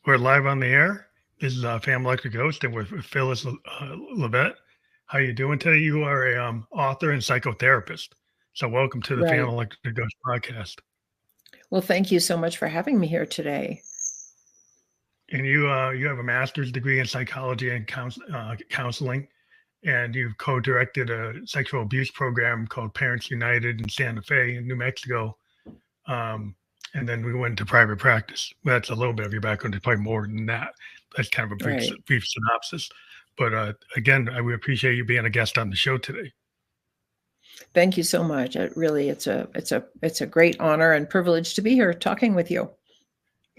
We're live on the air. This is Fam Electric Ghost, and we're with Phyllis Leavitt. How you doing today? You are a author and psychotherapist. So welcome to the Fam Right. Electric Ghost podcast. Well, thank you so much for having me here today. And you have a master's degree in psychology and counseling, and you've co-directed a sexual abuse program called Parents United in Santa Fe in New Mexico. And then we went into private practice. That's a little bit of your background. There's probably more than that. That's kind of a Right. brief synopsis. But again, we appreciate you being a guest on the show today. Thank you so much. It's a great honor and privilege to be here talking with you.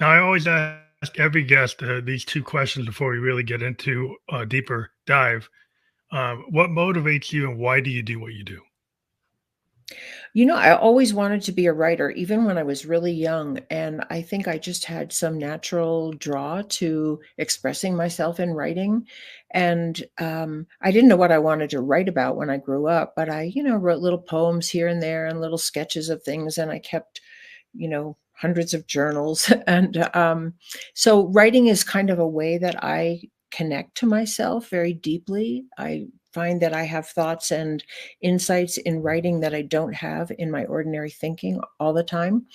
Now, I always ask every guest these two questions before we really get into a deeper dive. What motivates you, and why do you do what you do? I always wanted to be a writer, even when I was really young. And I think I just had some natural draw to expressing myself in writing. And I didn't know what I wanted to write about when I grew up, but I, wrote little poems here and there and little sketches of things. And I kept, hundreds of journals. And so writing is kind of a way that I connect to myself very deeply. I find that I have thoughts and insights in writing that I don't have in my ordinary thinking all the time.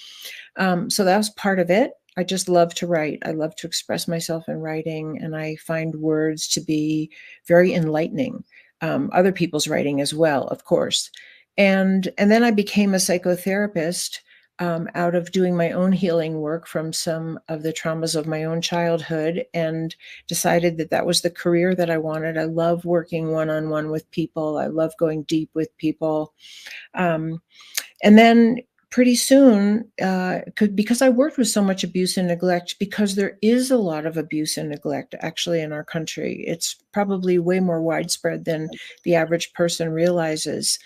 So that was part of it. I just love to write. I love to express myself in writing, and I find words to be very enlightening. Other people's writing as well, of course. And then I became a psychotherapist out of doing my own healing work from some of the traumas of my own childhood, and decided that that was the career that I wanted. I love working one-on-one with people. I love going deep with people. And then pretty soon, because I worked with so much abuse and neglect, because there is a lot of abuse and neglect actually in our country. It's probably way more widespread than the average person realizes.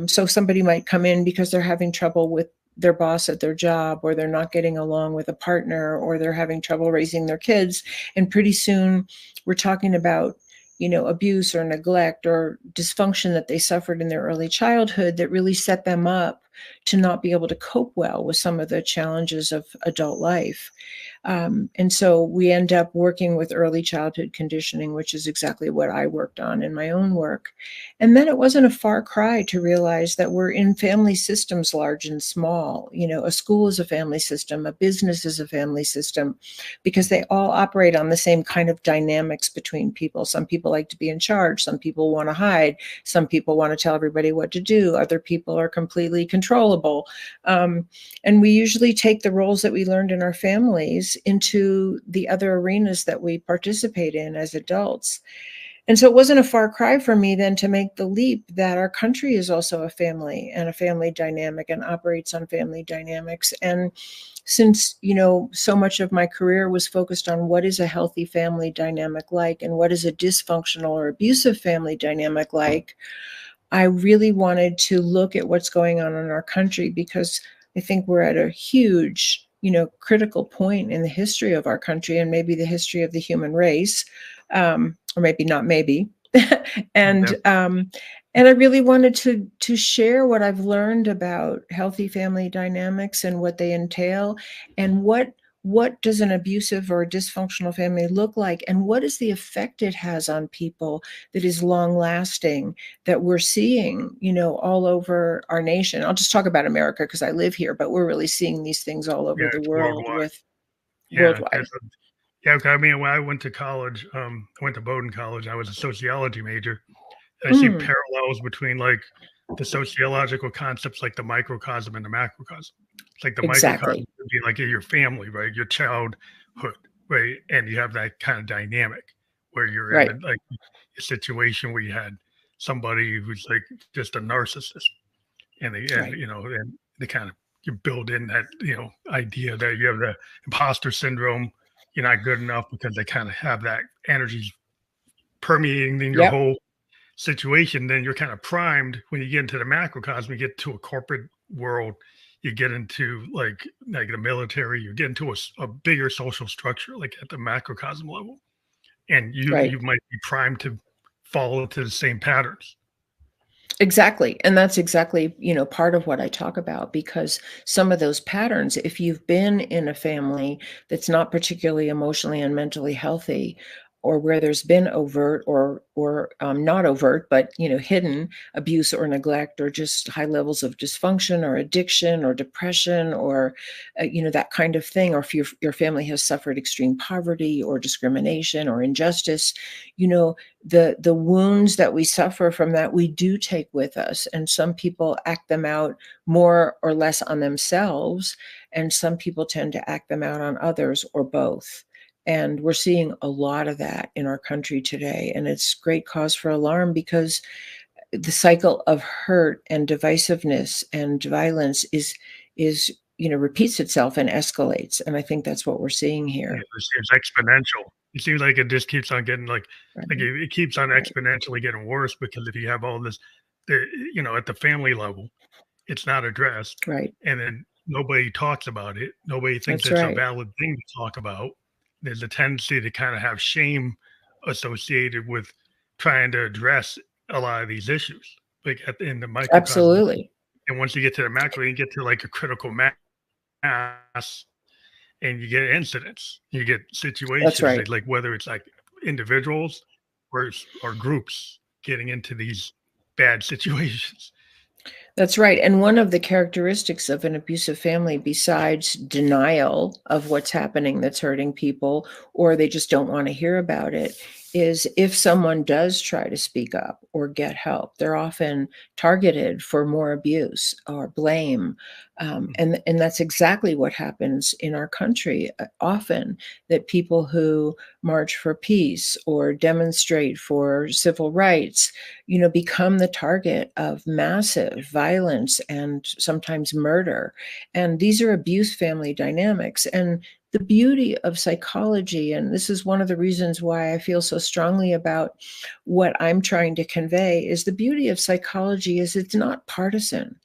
So somebody might come in because they're having trouble with their boss at their job, or they're not getting along with a partner, or they're having trouble raising their kids. And pretty soon we're talking about, abuse or neglect or dysfunction that they suffered in their early childhood that really set them up to not be able to cope well with some of the challenges of adult life. And so we end up working with early childhood conditioning, which is exactly what I worked on in my own work. And then it wasn't a far cry to realize that we're in family systems, large and small. A school is a family system, a business is a family system, because they all operate on the same kind of dynamics between people. Some people like to be in charge. Some people want to hide. Some people want to tell everybody what to do. Other people are completely controllable. And we usually take the roles that we learned in our families into the other arenas that we participate in as adults. And so it wasn't a far cry for me then to make the leap that our country is also a family and a family dynamic and operates on family dynamics. And since, so much of my career was focused on what is a healthy family dynamic like and what is a dysfunctional or abusive family dynamic like, I really wanted to look at what's going on in our country, because I think we're at a huge, critical point in the history of our country, and maybe the history of the human race, or maybe not maybe. and I really wanted to share what I've learned about healthy family dynamics and what they entail, and what does an abusive or dysfunctional family look like, and what is the effect it has on people that is long lasting, that we're seeing, all over our nation. I'll just talk about America because I live here, but we're really seeing these things all over the It's world worldwide. with Yeah, worldwide. yeah. I mean, when I went to college, I went to Bowdoin College. I was a sociology major. I see Mm, parallels between like the sociological concepts, like the microcosm and the macrocosm. It's like the microcosm exactly. would be like your family, right? Your childhood, right? And you have that kind of dynamic where you're in Right. like a situation where you had somebody who's like just a narcissist, and Right. and they kind of you build in that idea that you have the imposter syndrome. You're not good enough because they kind of have that energy permeating in your Yep. whole situation. Then you're kind of primed when you get into the macrocosm, you get to a corporate world, you get into like the military, you get into a bigger social structure, like at the macrocosm level, and you Right. might be primed to fall into the same patterns. Exactly, and that's exactly, part of what I talk about, because some of those patterns, if you've been in a family that's not particularly emotionally and mentally healthy, or where there's been overt or not overt, but, hidden abuse or neglect, or just high levels of dysfunction or addiction or depression, or, that kind of thing, or if your family has suffered extreme poverty or discrimination or injustice, you know, the wounds that we suffer from that, we do take with us, and some people act them out more or less on themselves, and some people tend to act them out on others, or both. And we're seeing a lot of that in our country today, and it's great cause for alarm, because the cycle of hurt and divisiveness and violence is repeats itself and escalates, and I think that's what we're seeing Yeah, here. it seems exponential. It seems like it just keeps on getting like Right, it keeps on right, exponentially getting worse because if you have all this, at the family level, it's not addressed, right. and then nobody talks about it. Nobody thinks That's it's a right. valid thing to talk about. There's a tendency to kind of have shame associated with trying to address a lot of these issues, like in the microcosm. Absolutely. And once you get to the macro, you get to like a critical mass and you get incidents, you get That's situations right. that, like whether it's like individuals or groups getting into these bad situations. That's right, and one of the characteristics of an abusive family, besides denial of what's happening that's hurting people, or they just don't wanna hear about it, is if someone does try to speak up or get help, they're often targeted for more abuse or blame, and that's exactly what happens in our country, often, that people who march for peace or demonstrate for civil rights, become the target of massive violence and sometimes murder. And these are abuse family dynamics. And the beauty of psychology, and this is one of the reasons why I feel so strongly about what I'm trying to convey, is the beauty of psychology is it's not partisan.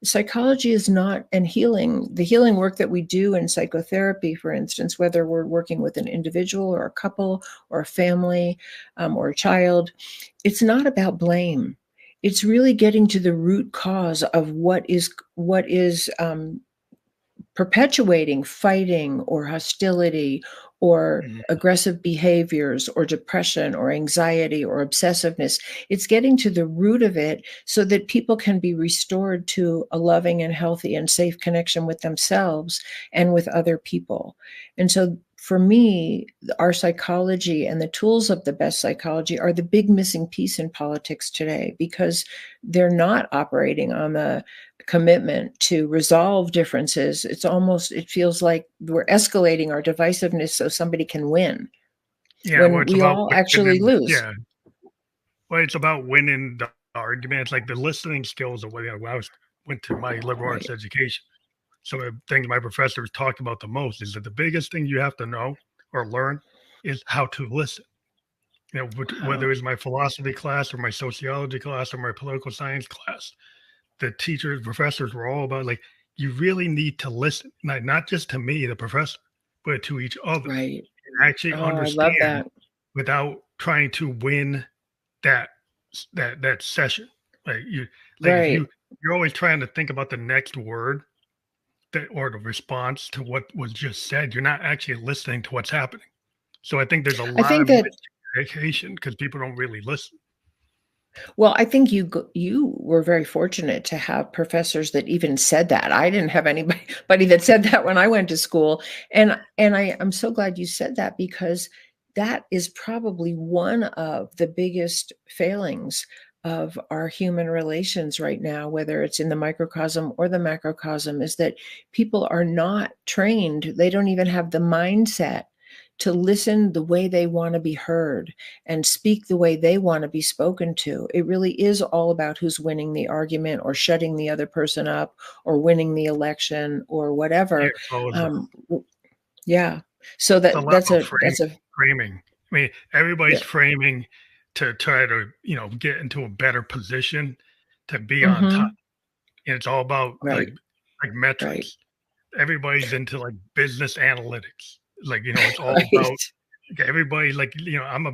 Psychology is not, and the healing work that we do in psychotherapy, for instance, whether we're working with an individual or a couple or a family, or a child, it's not about blame. It's really getting to the root cause of what is perpetuating fighting or hostility or Mhm. aggressive behaviors or depression or anxiety or obsessiveness. It's getting to the root of it so that people can be restored to a loving and healthy and safe connection with themselves and with other people. And so for me, our psychology and the tools of the best psychology are the big missing piece in politics today, because they're not operating on the commitment to resolve differences. It feels like we're escalating our divisiveness so somebody can win, Yeah, well, when it's we about all actually winning. lose. Yeah, well, it's about winning the argument. It's like the listening skills of what when I went to my liberal arts Right. education. Some of the things my professors talked about the most is that the biggest thing you have to know or learn is how to listen. Whether Wow. it's my philosophy class or my sociology class or my political science class, the teachers, professors were all about like you really need to listen, not just to me, the professor, but to each other Right. and actually Oh, I love understand that. without trying to win that that session. Like you like if Right. you're always trying to think about the next word that or the response to what was just said, you're not actually listening to what's happening. So I think there's a I lot think of that miscommunication because people don't really listen. Well, I think you were very fortunate to have professors that even said that. I didn't have anybody buddy that said that when I went to school, and I'm so glad you said that, because that is probably one of the biggest failings of our human relations right now, whether it's in the microcosm or the macrocosm, is that people are not trained. They don't even have the mindset to listen the way they want to be heard and speak the way they want to be spoken to. It really is all about who's winning the argument or shutting the other person up or winning the election or Yeah, whatever. it's always Um, yeah. So it's a lot that's about a framing. I mean, everybody's yeah. framing to try to, get into a better position to be on top. Hmm. And it's all about Right. like Right. metrics. Everybody's into like business analytics. Like, it's all Right. about okay, everybody like, I'm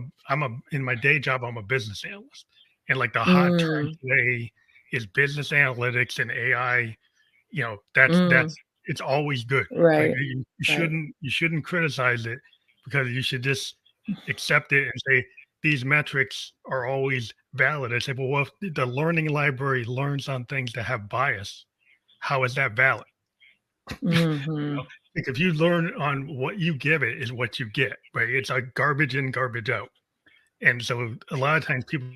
a in my day job, I'm a business analyst. And like the hot term Mm, today is business analytics and AI. mm, That's it's always good. Like right, you right. shouldn't criticize it, because you should just accept it and say these metrics are always valid. I say, well, if the learning library learns on things that have bias, how is that valid? You know, Mhm. like if you learn on what you give it is what you get, right? It's like garbage in, garbage out. And so a lot of times people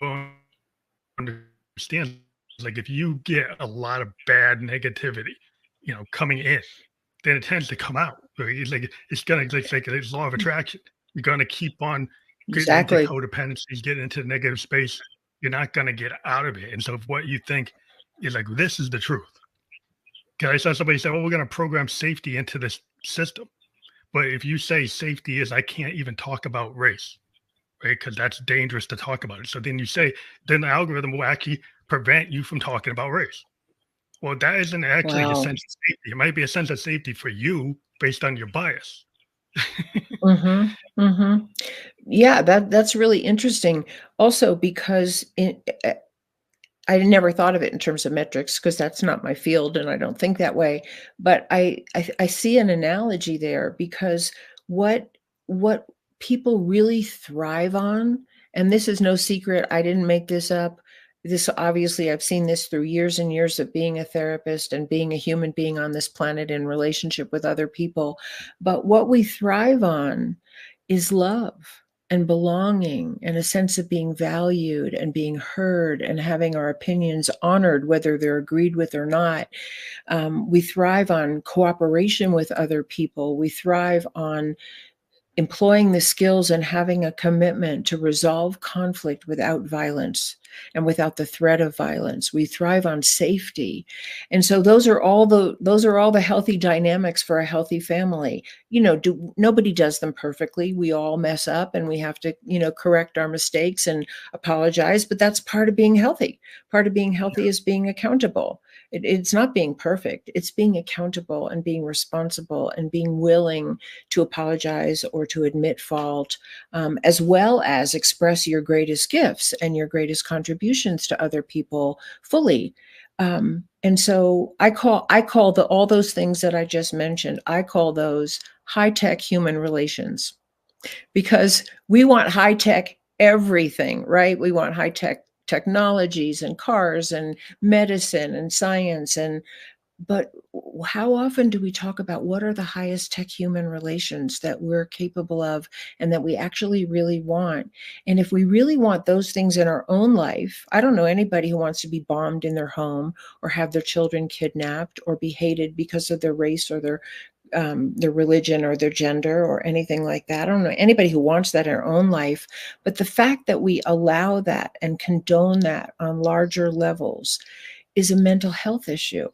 don't understand, like if you get a lot of bad negativity, coming in, then it tends to come out. Right? It's like it's law of attraction. You're gonna keep on getting into Exactly. codependencies, getting into negative space. You're not gonna get out of it. And so if what you think is like this is the truth. Because I saw somebody say, "Well, we're gonna program safety into this system." But if you say safety is I can't even talk about race, right? Because that's dangerous to talk about it. So then you say, then the algorithm will actually prevent you from talking about race. Well, that isn't actually a Wow. sense of safety. It might be a sense of safety for you based on your bias. Mhm, mhm. Yeah, that's really interesting. Also, because I never thought of it in terms of metrics because that's not my field and I don't think that way. But I see an analogy there because what what people really thrive on, and this is no secret, I didn't make this up. This obviously I've seen this through years and years of being a therapist and being a human being on this planet in relationship with other people. But what we thrive on is love and belonging and a sense of being valued and being heard and having our opinions honored, whether they're agreed with or not. We thrive on cooperation with other people. We thrive on employing the skills and having a commitment to resolve conflict without violence and without the threat of violence. We thrive on safety. And so those are all the healthy dynamics for a healthy family. Nobody does them perfectly. We all mess up and we have to, correct our mistakes and apologize, but that's part of being healthy. Part of being healthy is being accountable. It's not being perfect. It's being accountable and being responsible and being willing to apologize or to admit fault, as well as express your greatest gifts and your greatest contributions to other people fully. And so I call all those things that I just mentioned. I call those high tech human relations because we want high tech everything, right? We want high tech technologies and cars and medicine and science and but how often do we talk about what are the highest tech human relations that we're capable of and that we actually really want? And if we really want those things in our own life, I don't know anybody who wants to be bombed in their home or have their children kidnapped or be hated because of their race or their religion or their gender or anything like that. I don't know anybody who wants that in their own life. But the fact that we allow that and condone that on larger levels is a mental health issue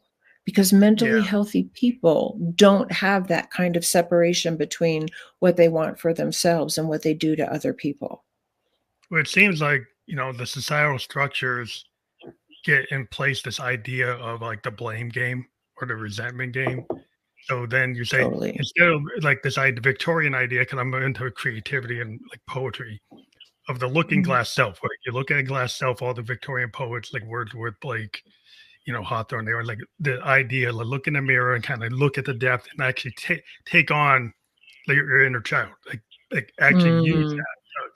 because mentally Yeah. healthy people don't have that kind of separation between what they want for themselves and what they do to other people. Well, it seems like, the societal structures get in place this idea of like the blame game or the resentment game. So then you say, Totally. instead of like this idea, Victorian idea, because I'm into creativity and like poetry, of the looking Mm. glass self. Right? You look at glass self, all the Victorian poets like Wordsworth, Blake, Hawthorne, they were like the idea, like look in the mirror and kind of look at the depth and actually take on like your inner child, like actually use Mm,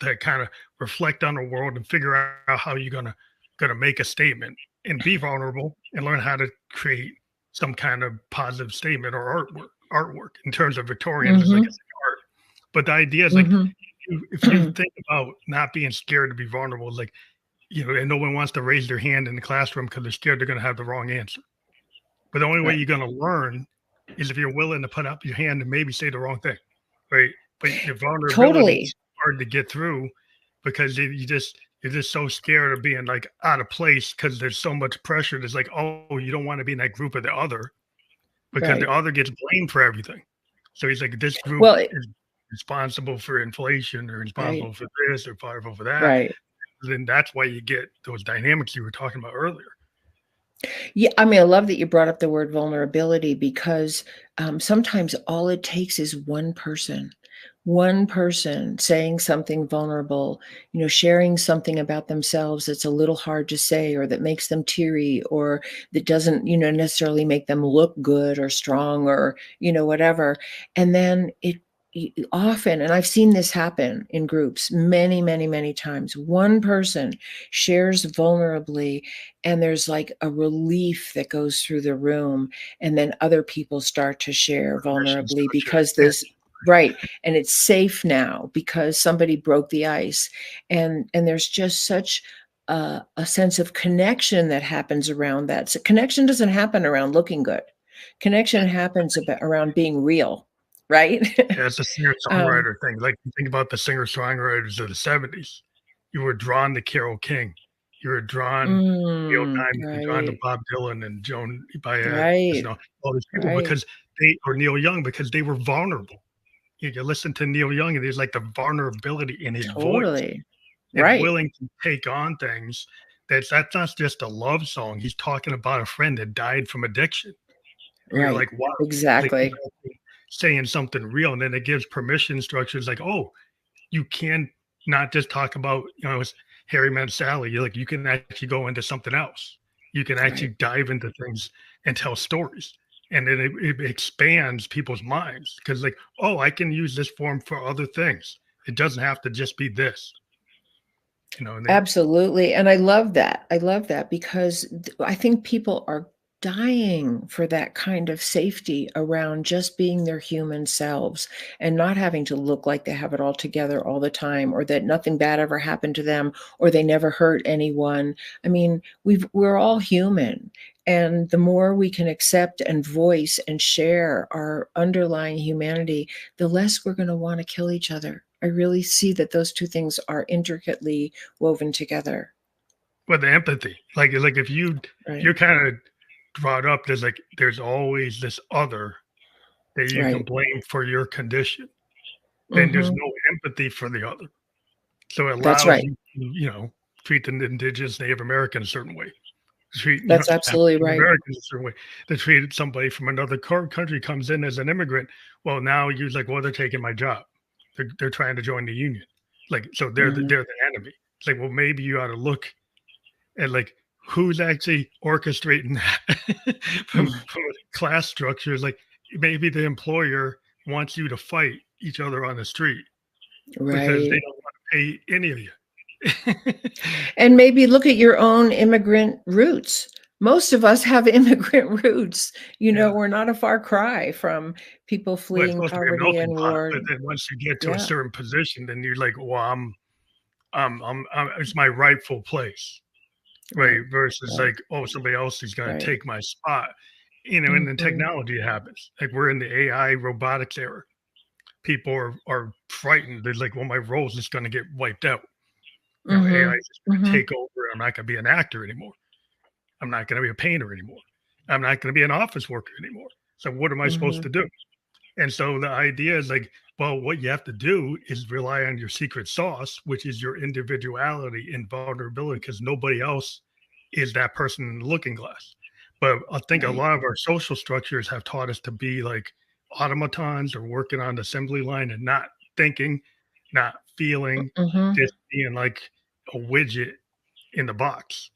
that to kind of reflect on the world and figure out how you're gonna make a statement and be vulnerable and learn how to create some kind of positive statement or artwork in terms of Victorians is like mhm, it's art. But the idea is like mhm. if you think about not being scared to be vulnerable, like and no one wants to raise their hand in the classroom because they're scared they're going to have the wrong answer. But the only way Right. you're going to learn is if you're willing to put up your hand and maybe say the wrong thing, right? But the vulnerability Totally. is hard to get through because you're just so scared of being like out of place because there's so much pressure. There's like, oh, you don't want to be in that group of the other because the Right. other gets blamed for everything. So he's like, this group Well, is responsible for inflation or right. responsible for this or responsible for that. Right. Then that's why you get those dynamics you were talking about earlier. Yeah, I mean, I love that you brought up the word vulnerability because sometimes all it takes is one person. One person saying something vulnerable, sharing something about themselves that's a little hard to say, or that makes them teary, or that doesn't, necessarily make them look good or strong, or, whatever. And then often, and I've seen this happen in groups many, many, many times, one person shares vulnerably, and there's like a relief that goes through the room. And then other people start to share Permission vulnerably structure. because this, right. And it's safe now because somebody broke the ice. And there's just such a sense of connection that happens around that. So connection doesn't happen around looking good. Connection happens around being real, right? Yeah, it's a um, singer-songwriter thing. Like, you think about the singer-songwriters of the '70s. You were drawn to Carole King. You were drawn to Neil Diamond. You were drawn to right, Bob Dylan and Joan Baez, right, all these people right. because or Neil Young, because they were vulnerable. You listen to Neil Young, and there's like the vulnerability in his voice Totally. and Right, willing to take on things. That's not just a love song. He's talking about a friend that died from addiction. And you're right. like, wow, like he's Exactly. actually saying something real. And then it gives permission structures like, oh, you can not just talk about, it's Harry met Sally. You're like, you can actually go into something else. You can actually Right. dive into things and tell stories. And then it expands people's minds because, like, oh, I can use this form for other things. It doesn't have to just be this, and they, Absolutely, and I love that. I love that because I think people are dying for that kind of safety around just being their human selves and not having to look like they have it all together all the time, or that nothing bad ever happened to them, or they never hurt anyone. I mean, we're all human, and the more we can accept and voice and share our underlying humanity, the less we're gonna wanna kill each other. I really see that those two things are intricately woven together. but the empathy, like if Right. you're kind of brought up, there's always this other that you can Right. blame for your condition, then there's Mhm. no empathy for the other. So it That's allows right. you to, treat the indigenous Native American a certain way, treat, That's absolutely African right. Americans a certain way, to treat somebody from another country comes in as an immigrant. Well, now you're like, well, they're taking my job. They're trying to join the union. Like, so Mhm. they're the enemy. It's like, well, maybe you ought to look and like who's actually orchestrating that from a class structure is like maybe the employer wants you to fight each other on the street because they Right. don't want to pay any of you. And maybe look at your own immigrant roots. Most of us have immigrant roots. Yeah. We're not a far cry from people Well, it's fleeing supposed to be a poverty melting and pot, war. but then once you get to a Yeah. certain position, then you're like, well, it's my rightful place, right? Right. Versus Right. like, oh, somebody else is going to Right. take my spot, and then Mhm. technology happens. Like we're in the AI robotics era. People are frightened. They're like, well, my role is just going to get wiped out. AI Mhm. is just going to Mhm. take over. I'm not going to be an actor anymore. I'm not going to be a painter anymore. I'm not going to be an office worker anymore. So what am I supposed to Mhm. do? And so the idea is like, well, what you have to do is rely on your secret sauce, which is your individuality and vulnerability, because nobody else is that person in the looking glass. But I think a Right. lot of our social structures have taught us to be like automatons or working on the assembly line and not thinking, not feeling, Mhm. just being like a widget in the box.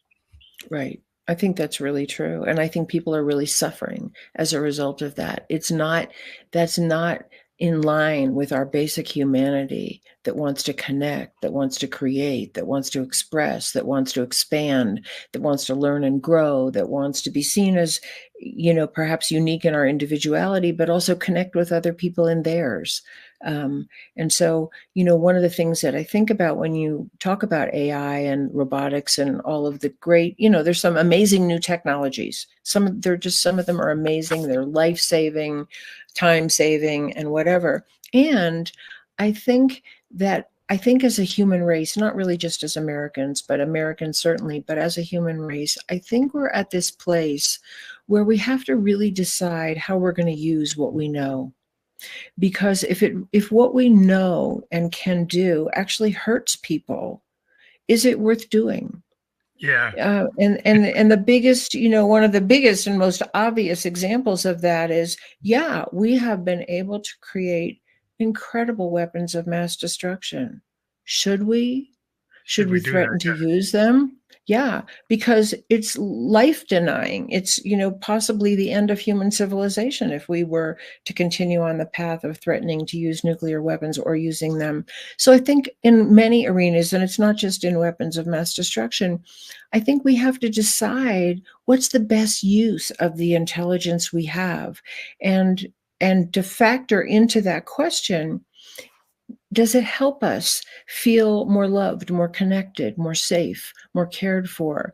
Right. I think that's really true, and I think people are really suffering as a result of that. That's not in line with our basic humanity that wants to connect, that wants to create, that wants to express, that wants to expand, that wants to learn and grow, that wants to be seen as, perhaps unique in our individuality, but also connect with other people in theirs. And so, one of the things that I think about when you talk about AI and robotics and all of the great, there's some amazing new technologies. Some of them are amazing. They're life saving, time saving, and whatever. And I think I think as a human race, not really just as Americans, but Americans certainly, but as a human race, I think we're at this place where we have to really decide how we're going to use what we know, because if what we know and can do actually hurts people, is it worth doing? Yeah. And the biggest, one of the biggest and most obvious examples of that is, yeah, we have been able to create incredible weapons of mass destruction. Should we? Should Should we we do that? threaten to use them? Yeah, because it's life denying. It's, possibly the end of human civilization if we were to continue on the path of threatening to use nuclear weapons or using them. So I think in many arenas, and it's not just in weapons of mass destruction, I think we have to decide what's the best use of the intelligence we have. And to factor into that question, does it help us feel more loved, more connected, more safe, more cared for?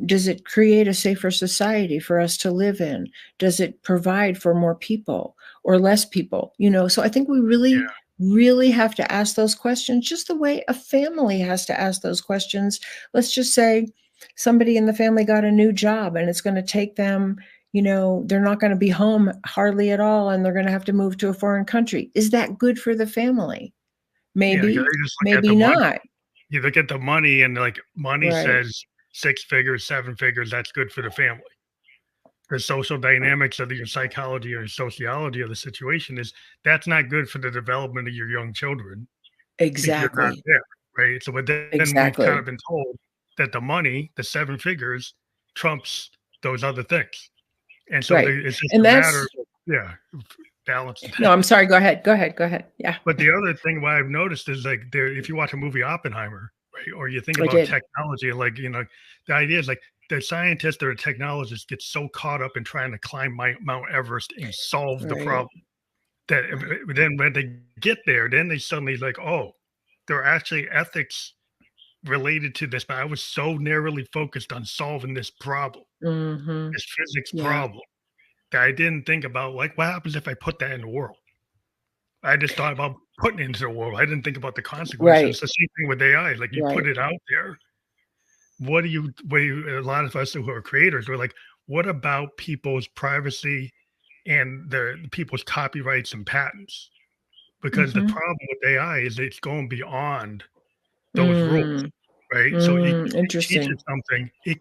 Does it create a safer society for us to live in? Does it provide for more people or less people? So I think we really, Yeah. really have to ask those questions, just the way a family has to ask those questions. Let's just say somebody in the family got a new job and it's going to take them, they're not going to be home hardly at all and they're going to have to move to a foreign country. Is that good for the family? Yeah, because Maybe, they just look at maybe the money. not. You look at the money and, like, money Right. says 6 figures, 7 figures, that's good for the family. The social dynamics of your psychology or sociology of the situation is that's not good for the development of your young children if you're not Exactly. there, right? So, but then we've kind of Exactly. been told that the money, the 7 figures, trumps those other things. And so Right. it's just And a matter that's of, yeah, balancing no, that. I'm sorry, go ahead. Go ahead. Go ahead. Yeah. But the other thing what I've noticed is, like, if you watch a movie Oppenheimer, right, or you think I about did. technology, like, the idea is, like, the scientist or the technologist gets so caught up in trying to climb Mount Everest and solve the Right. problem that Right. then when they get there, then they suddenly like, oh, there are actually ethics related to this. But I was so narrowly focused on solving this problem, Mhm. this physics Yeah. problem, that I didn't think about, like, what happens if I put that in the world? I just thought about putting it into the world. I didn't think about the consequences. It's Right. the same thing with AI. Like, you put Right. it out there. A lot of us who are creators, we're like, what about people's privacy and the people's copyrights and patents? Because the Mhm. problem with AI is it's going beyond those rules, Mm. right? So if it Interesting. teaches something, it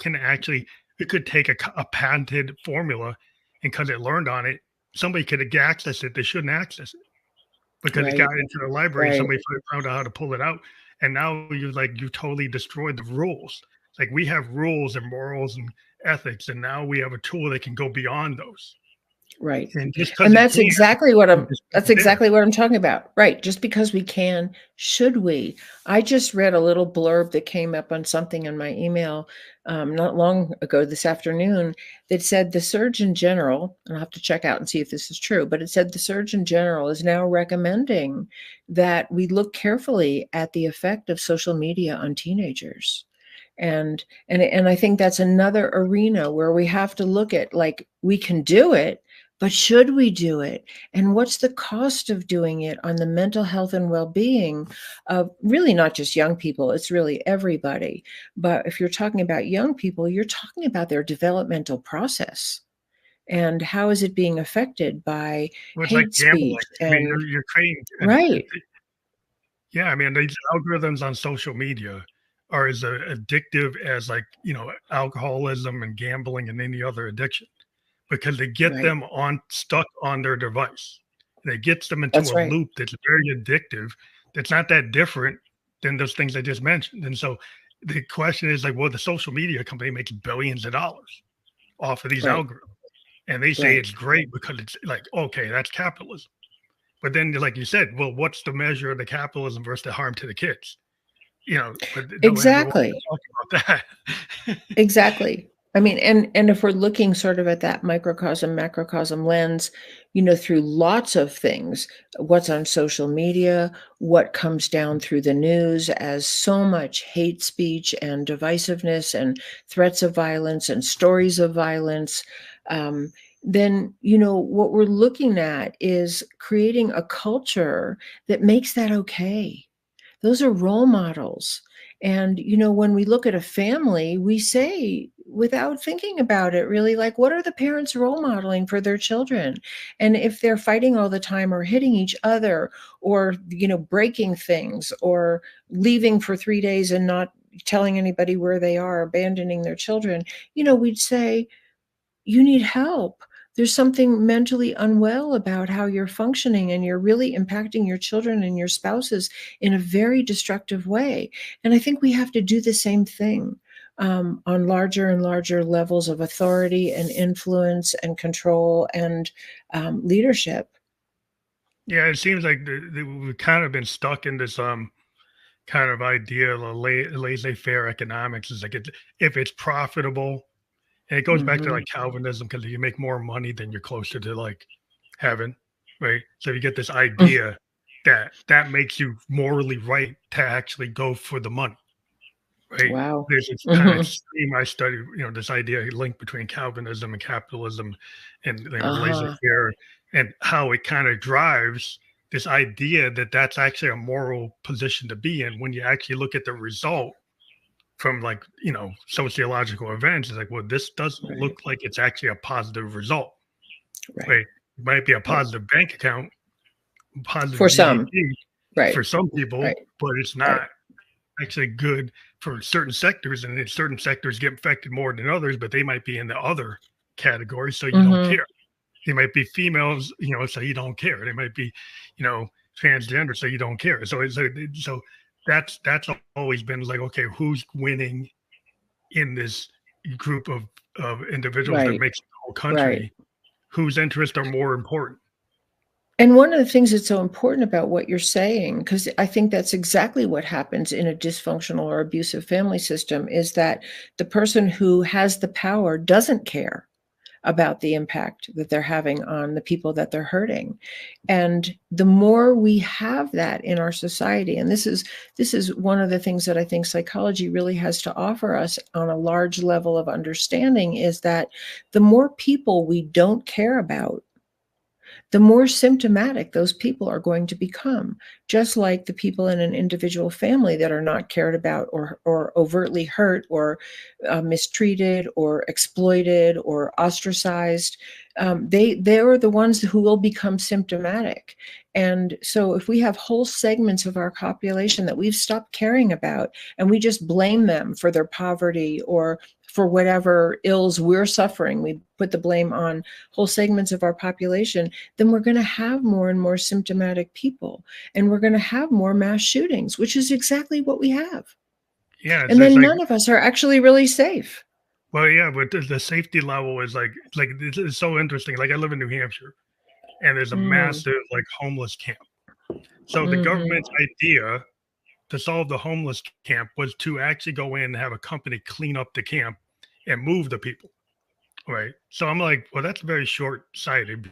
could take a patented formula, and because it learned on it, somebody could access it. They shouldn't access it because it got Right. into the library and Right. somebody found out how to pull it out. And now you totally destroyed the rules. Like, we have rules and morals and ethics, and now we have a tool that can go beyond those. Right. And just because And it that's can, exactly what you I'm just keep that's it there. exactly what I'm talking about. Right. Just because we can, should we? I just read a little blurb that came up on something in my email not long ago this afternoon that said the Surgeon General, and I'll have to check out and see if this is true, but it said the Surgeon General is now recommending that we look carefully at the effect of social media on teenagers. And I think that's another arena where we have to look at, like, we can do it, but should we do it? And what's the cost of doing it on the mental health and well-being of really not just young people, it's really everybody. But if you're talking about young people, you're talking about their developmental process. And how is it being affected by Well, it's like hate gambling. speech I mean, and you're creating right, yeah, I mean, these algorithms on social media are as addictive as, like, alcoholism and gambling and any other addiction because they get right. them on stuck on their device. And it gets them into That's a right. loop that's very addictive. That's not that different than those things I just mentioned. And so the question is, like, well, the social media company makes billions of dollars off of these Right. algorithms. And they say Right. it's great because it's like, okay, that's capitalism. But then, like you said, well, what's the measure of the capitalism versus the harm to the kids? But nobody ever wants Exactly. to talk about that. Exactly. I mean, and if we're looking sort of at that microcosm, macrocosm lens, through lots of things, what's on social media, what comes down through the news as so much hate speech and divisiveness and threats of violence and stories of violence, um, then, what we're looking at is creating a culture that makes that okay. Those are role models. And, when we look at a family, we say, without thinking about it, really, like, what are the parents role modeling for their children? And if they're fighting all the time or hitting each other or, breaking things or leaving for 3 days and not telling anybody where they are, abandoning their children, we'd say, you need help. there's something mentally unwell about how you're functioning, and you're really impacting your children and your spouses in a very destructive way. And I think we have to do the same thing on larger and larger levels of authority and influence and control and leadership. Yeah, it seems like we've kind of been stuck in this kind of idea of laissez-faire economics. Is like if it's profitable, and it goes back to Hmm. like Calvinism, because if you make more money, then you're closer to like heaven, right? So you get this idea that that makes you morally right to actually go for the money, right? Wow. There's this kind of Hmm. stream I study, this idea link between Calvinism and capitalism, and Uh-huh. laissez-faire, and how it kind of drives this idea that that's actually a moral position to be in when you actually look at the result from like sociological events. It's like, well, this doesn't Right. look like it's actually a positive result, Right. right? It might be a Right. positive bank account, positive For some. GDP Right. for some people, Right. but it's Right. not actually good for certain sectors, and then certain sectors get affected more than others, but they might be in the other category, so you don't Hmm. care. They might be females, so you don't care. They might be, you know, transgender, so you don't care. So so that's always been like, okay, who's winning in this group of individuals that Right. makes the whole Right. country? Whose interests are more important? And one of the things that's so important about what you're saying, because I think that's exactly what happens in a dysfunctional or abusive family system, is that the person who has the power doesn't care about the impact that they're having on the people that they're hurting. And the more we have that in our society, and this is one of the things that I think psychology really has to offer us on a large level of understanding, is that the more people we don't care about, the more symptomatic those people are going to become, just like the people in an individual family that are not cared about, or overtly hurt, or mistreated, or exploited, or ostracized. They are the ones who will become symptomatic. And so if we have whole segments of our population that we've stopped caring about, and we just blame them for their poverty or for whatever ills we're suffering, we put the blame on whole segments of our population, then we're going to have more and more symptomatic people, and we're going to have more mass shootings, which is exactly what we have. Yeah, And it's then like, none of us are actually really safe. well, yeah, but the safety level is like it's so interesting. Like I live in New Hampshire, and there's a Mm, massive like homeless camp. So the hmm. government's idea to solve the homeless camp was to actually go in and have a company clean up the camp and move the people. Right. So I'm like, well, that's very short sighted,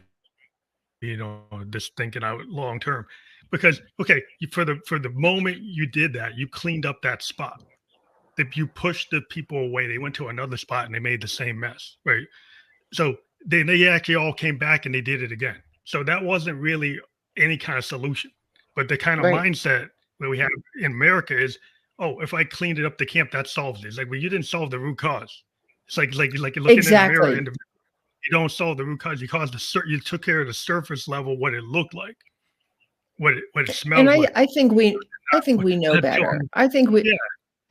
just thinking out long term. Because okay, for the moment you did that, you cleaned up that spot. That you pushed the people away. They went to another spot and they made the same mess. Right. So they actually all came back and they did it again. So that wasn't really any kind of solution. But the kind of Right. mindset that we have in America is, oh, if I cleaned it up the camp, that solves it. It's like, well, you didn't solve the root cause. It's like you're looking in the mirror Exactly. and you don't solve the root cause. You caused you took care of the surface level, what it looked like, what it And smelled I, like. I think we I think we know That's better. going, I think we yeah,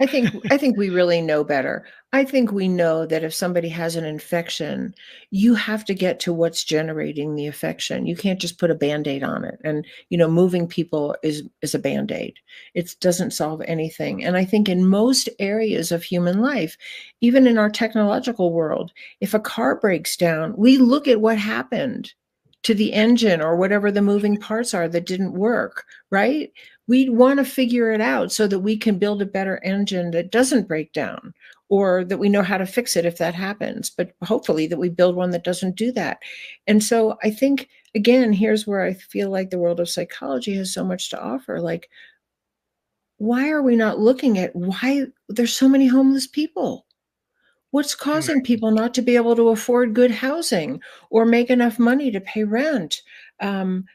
I think we really know better. I think we know that if somebody has an infection, you have to get to what's generating the infection. You can't just put a Band-Aid on it. And moving people is a Band-Aid. It doesn't solve anything. And I think in most areas of human life, even in our technological world, if a car breaks down, we look at what happened to the engine or whatever the moving parts are that didn't work, right? We want to figure it out so that we can build a better engine that doesn't break down, or that we know how to fix it if that happens, but hopefully that we build one that doesn't do that. And so I think, again, here's where I feel like the world of psychology has so much to offer. Like, why are we not looking at why there's so many homeless people? What's causing people not to be able to afford good housing or make enough money to pay rent? Um,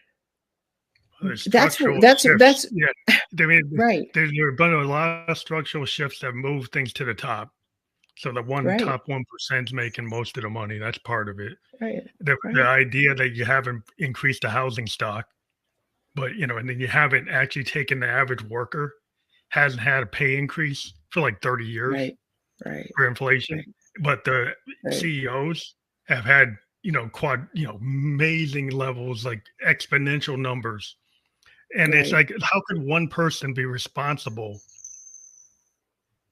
there's that's structural shifts. that's Yeah, I mean, right, there's been a lot of structural shifts that move things to the top. So the right, top 1% is making most of the money. That's part of it. right, The right, idea that you haven't increased the housing stock, but and then you haven't actually taken the average worker hasn't had a pay increase for like 30 years right, right, for inflation, right, but the right. CEOs have had amazing levels, like exponential numbers. And it's Right. like, how could one person be responsible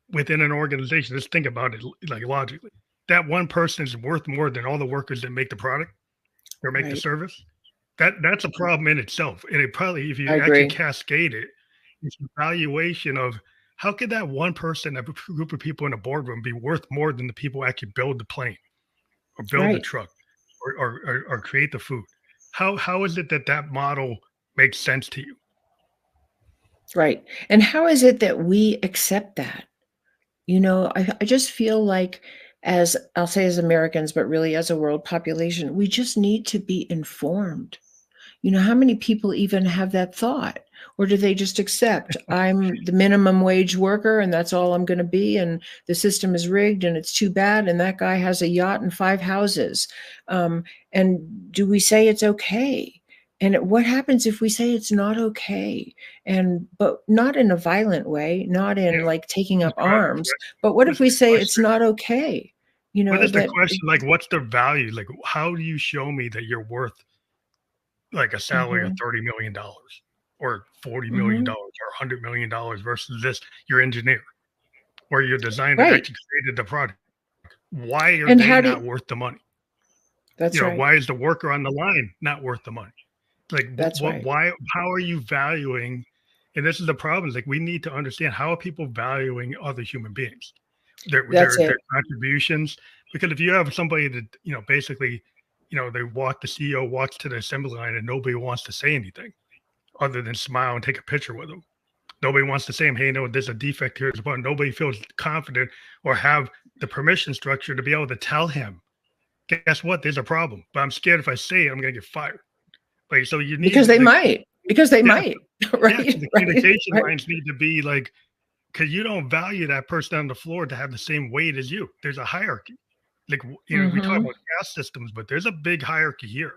within an organization? Just think about it like logically. That one person is worth more than all the workers that make the product or make the Right. service. That's a problem in itself. And it probably, if I you actually agree. cascade it, it's an evaluation of how could that one person, a group of people in a boardroom, be worth more than the people who actually build the plane or build the Right. truck or create the food? How is it that that model makes sense to you? Right. And how is it that we accept that? I just feel like, as I'll say as Americans, but really as a world population, we just need to be informed. How many people even have that thought? Or do they just accept, I'm the minimum wage worker and that's all I'm going to be, and the system is rigged and it's too bad, and that guy has a yacht and 5 houses? And do we say it's okay? And what happens if we say it's not okay? But not in a violent way, not Yeah. in like taking This up arms, que- but what if What's we the say it's question? not okay? What is the That question? Like, what's the value? Like, how do you show me that you're worth like a salary of Mhm, $30 million or $40 million mhm. or $100 million versus this, your engineer or your designer that Right. actually created the product? Why are And they how not do worth the money? That's right. Why is the worker on the line not worth the money? Like, That's right. why, how are you valuing? And this is the problem. Is like we need to understand, how are people valuing other human beings, That's their it. contributions? Because if you have somebody that basically, the CEO walks to the assembly line and nobody wants to say anything other than smile and take a picture with them. Nobody wants to say, "Hey, no, there's a defect here." But nobody feels confident or have the permission structure to be able to tell him, "Guess what? There's a problem, but I'm scared if I say it, I'm going to get fired." Like, so you Because need they the might. Because they yeah, might. yeah. So Right? the Right? communication Right? lines need to be like, because you don't value that person on the floor to have the same weight as you. There's a hierarchy. Like, we talk Mhm. about caste systems, but there's a big hierarchy here.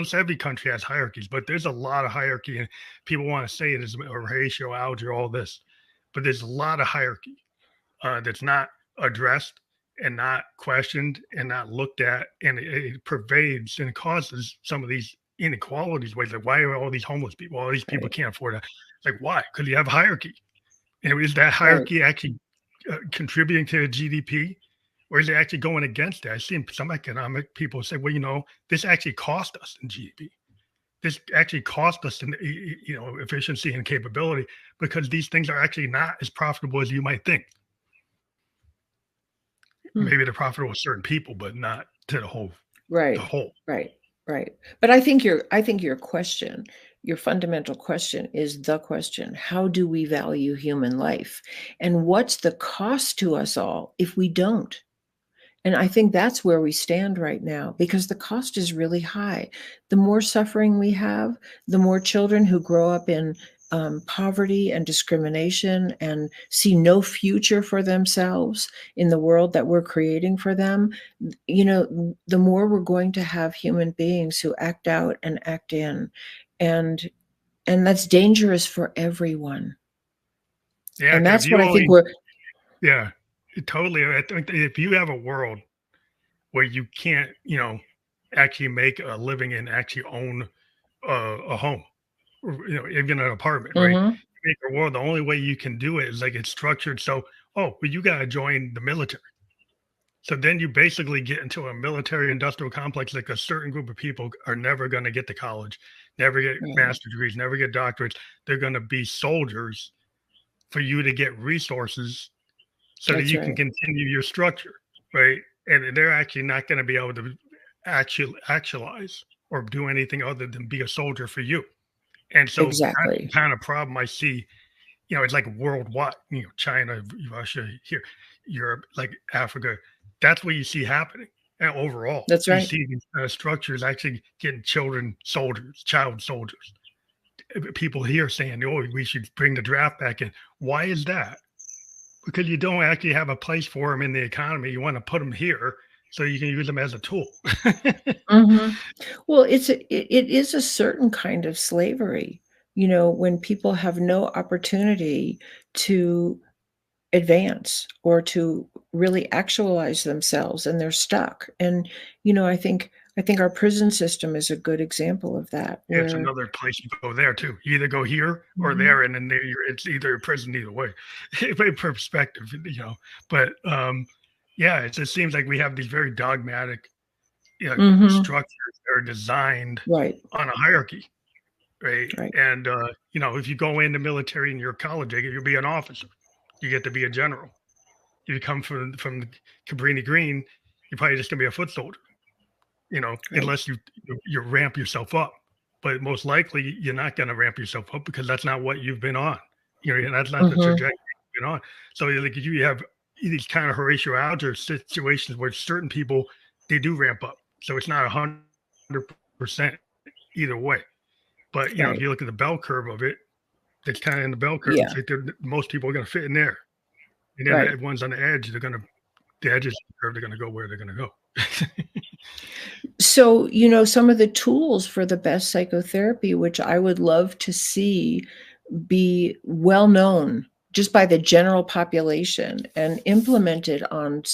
So every country has hierarchies, but there's a lot of hierarchy, and people want to say it is a ratio, algebra, all this, but there's a lot of hierarchy that's not addressed and not questioned and not looked at, and it pervades and causes some of these inequalities. Ways like, why are all these homeless people? All these people Right. can't afford it. Like, why? Because you have hierarchy. And is that Right. hierarchy actually contributing to the GDP, or is it actually going against it? I've seen some economic people say, well, this actually cost us in GDP. This actually cost us in efficiency and capability, because these things are actually not as profitable as you might think. Hmm. Maybe they're profitable with certain people, but not to the Right. whole. Right. Right. But I think your question, your fundamental question is the question. How do we value human life? And what's the cost to us all if we don't? And I think that's where we stand right now, because the cost is really high. The more suffering we have, the more children who grow up in poverty and discrimination and see no future for themselves in the world that we're creating for them, the more we're going to have human beings who act out and act in. And and that's dangerous for everyone. Yeah, And because if that's what you I think only, we're yeah, totally. I think that if you have a world where you can't, actually make a living and actually own a home, or, even an apartment, right? Mhm. Make a world, the only way you can do it is like it's structured. So, oh, but you got to join the military. So then you basically get into a military industrial complex. Like, a certain group of people are never going to get to college, never get Right. master's degrees, never get doctorates. They're going to be soldiers for you to get resources so that That's you can right. continue your structure, right? And they're actually not going to be able to actualize or do anything other than be a soldier for you. And so that's the Exactly. kind of problem I see. It's like worldwide, China, Russia, here, Europe, like Africa. That's what you see happening. And overall, That's you right. see these structures actually getting children soldiers, child soldiers. People here saying, oh, we should bring the draft back in. Why is that? Because you don't actually have a place for them in the economy. You want to put them here so you can use them as a tool. Mhm. Well, it is a certain kind of slavery, when people have no opportunity to advance or to really actualize themselves, and they're stuck. And, I think our prison system is a good example of that, Yeah, it's where another place you go there too. You either go here or Mhm. there, and then it's either a prison either way. In perspective, But yeah, it just seems like we have these very dogmatic, Mhm. structures that are designed Right, on a hierarchy, right? right, And if you go in the military and you're a college agent, you'll be an officer. You get to be a general. If you come from Cabrini Green, you're probably just gonna be a foot soldier. right. Unless you ramp yourself up. But most likely, you're not going to ramp yourself up because that's not what you've been on. That's not the Mhm. trajectory you've been on. So like you have these kind of Horatio Alger situations where certain people they do ramp up. So it's not 100% either way. But if Right. you look at the bell curve of it, it's kind of in the bell curve. It's Yeah, like most people are going to fit in there, and then right. the ones on the edge, the edges of the curve, they're going to go where they're going to go. So, some of the tools for the best psychotherapy, which I would love to see be well known just by the general population and implemented on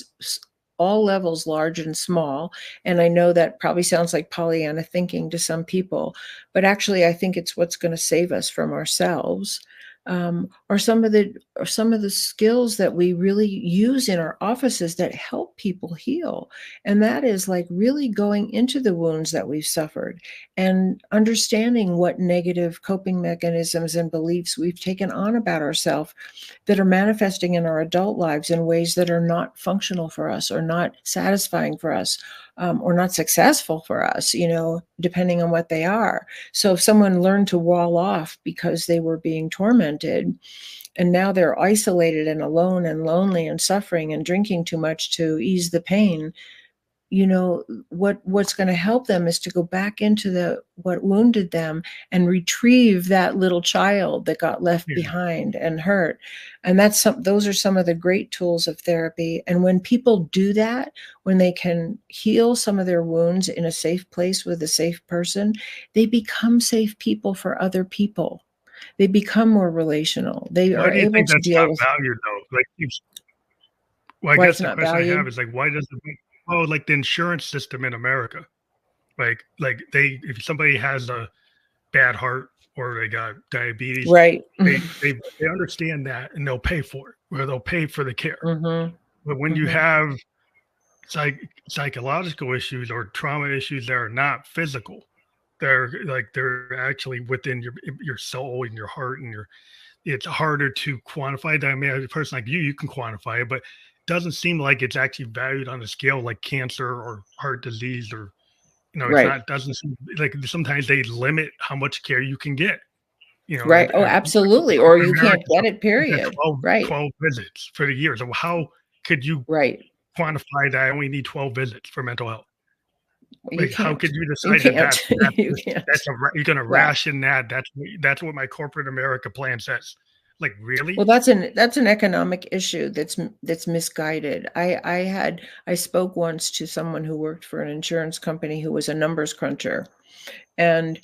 all levels, large and small. And I know that probably sounds like Pollyanna thinking to some people, but actually, I think it's what's going to save us from ourselves. Are some of the skills that we really use in our offices that help people heal, and that is like really going into the wounds that we've suffered and understanding what negative coping mechanisms and beliefs we've taken on about ourselves that are manifesting in our adult lives in ways that are not functional for us or not satisfying for us, or not successful for us, depending on what they are. So if someone learned to wall off because they were being tormented, and now they're isolated and alone and lonely and suffering and drinking too much to ease the pain, what's going to help them is to go back into what wounded them and retrieve that little child that got left Yeah. behind and hurt. And those are some of the great tools of therapy. And when people do that, when they can heal some of their wounds in a safe place with a safe person, they become safe people for other people. They become more relational. They Why are do you able think to that's deal not with valued though? Well, I why guess it's the not question I have valued. is like, why doesn't like the insurance system in America, like if somebody has a bad heart or they got diabetes, Right. they understand that and they'll pay for it, or they'll pay for the care. Hmm. But when you Hmm. have psychological issues or trauma issues that are not physical, they're actually within your soul and your heart and it's harder to quantify that. I mean, as a person like you can quantify it, but it doesn't seem like it's actually valued on a scale like cancer or heart disease or, it's Right. not, doesn't seem like sometimes they limit how much care you can get. Right. Oh, absolutely. Or In you America, can't get it, you got period. 12, Right. 12 visits for the year. So how could you Right. quantify that I only need 12 visits for mental health? You Like, how can't. could you You decide that can't. You can't. you're gonna Yeah. ration that? That's what my corporate America plan says. Like, Well, really? that's an economic issue that's misguided. I spoke once to someone who worked for an insurance company who was a numbers cruncher, and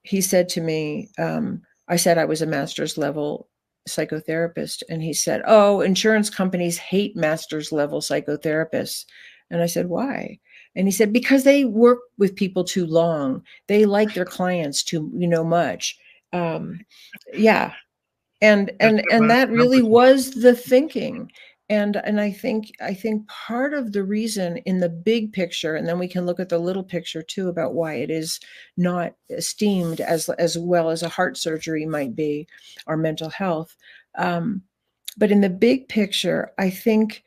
he said to me, I said I was a master's level psychotherapist, and he said, "Oh, insurance companies hate master's level psychotherapists." And I said, "Why?" And he said, "Because they work with people too long. They like their clients too, much." Yeah, and That's and and that's that really numbers game. was the thinking. And I think part of the reason in the big picture, and then we can look at the little picture too about why it is not esteemed as well as a heart surgery might be, or mental health. um, but in the big picture, I think,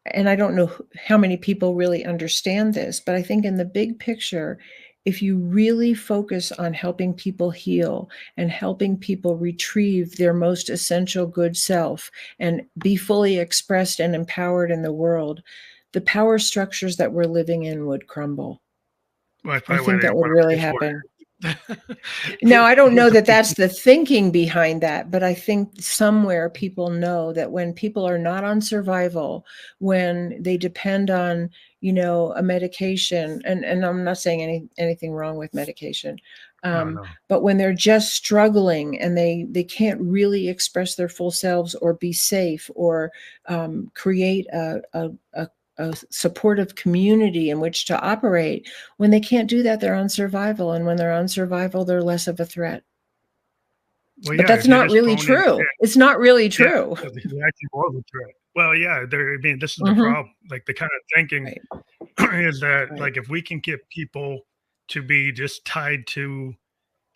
and I don't know how many people really understand this, but I think in the big picture, if you really focus on helping people heal and helping people retrieve their most essential good self and be fully expressed and empowered in the world, the power structures that we're living in would crumble. Well, that's I probably why think they that don't would want to really pay for happen. Now, it. I don't know that that's the thinking behind that, but I think somewhere people know that when people are not on survival, when they depend on, a medication, and I'm not saying anything wrong with medication, No, no. but when they're just struggling and they can't really express their full selves or be safe or create a a supportive community in which to operate. When they can't do that, they're on survival. And when they're on survival, they're less of a threat. Well, But yeah, that's if you're not just really thrown in, true. It's not really yeah, true. yeah, you're actually more of a threat. Well, yeah, I mean, this is the Hmm. problem. Like the kind of thinking Right, is that right, like if we can get people to be just tied to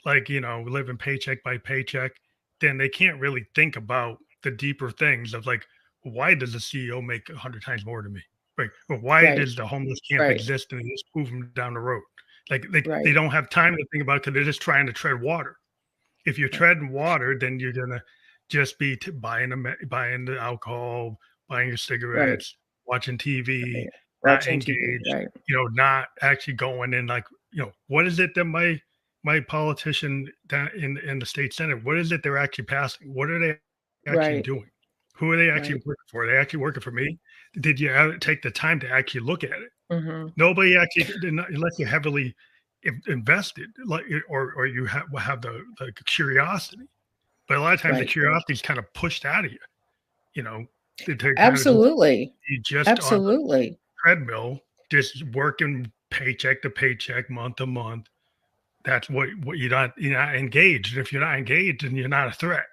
like living paycheck by paycheck, then they can't really think about the deeper things of like why does the CEO make 100 times more than me? Right? Or why right, does the homeless camp right, exist and they just move them down the road? Like they right, don't have time to think about it because they're just trying to tread water. If you're right, treading water, then you're gonna just be buying the alcohol, buying your right, cigarettes, watching TV, right. not Watching TV, engaged, right, not actually going in like, what is it that my politician down in the state senate, what is it they're actually passing? What are they actually right, doing? Who are they actually right. working for? Are they actually working for me? Did you ever take the time to actually look at it? Hmm. Nobody actually did not, unless you're heavily invested, like or you have the curiosity. But a lot of times the Right. curiosity is kind of pushed out of you, you know, to kind of just Absolutely. be just on the Absolutely. treadmill, just working paycheck to paycheck, month to month. That's what you're not engaged. If you're not engaged, then you're not a threat.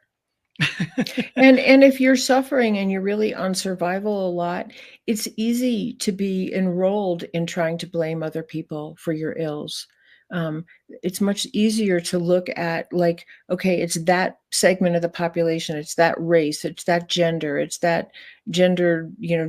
And if you're suffering and you're really on survival a lot, it's easy to be enrolled in trying to blame other people for your ills. Um, it's much easier to look at like, okay, it's that segment of the population, it's that race, it's that gender,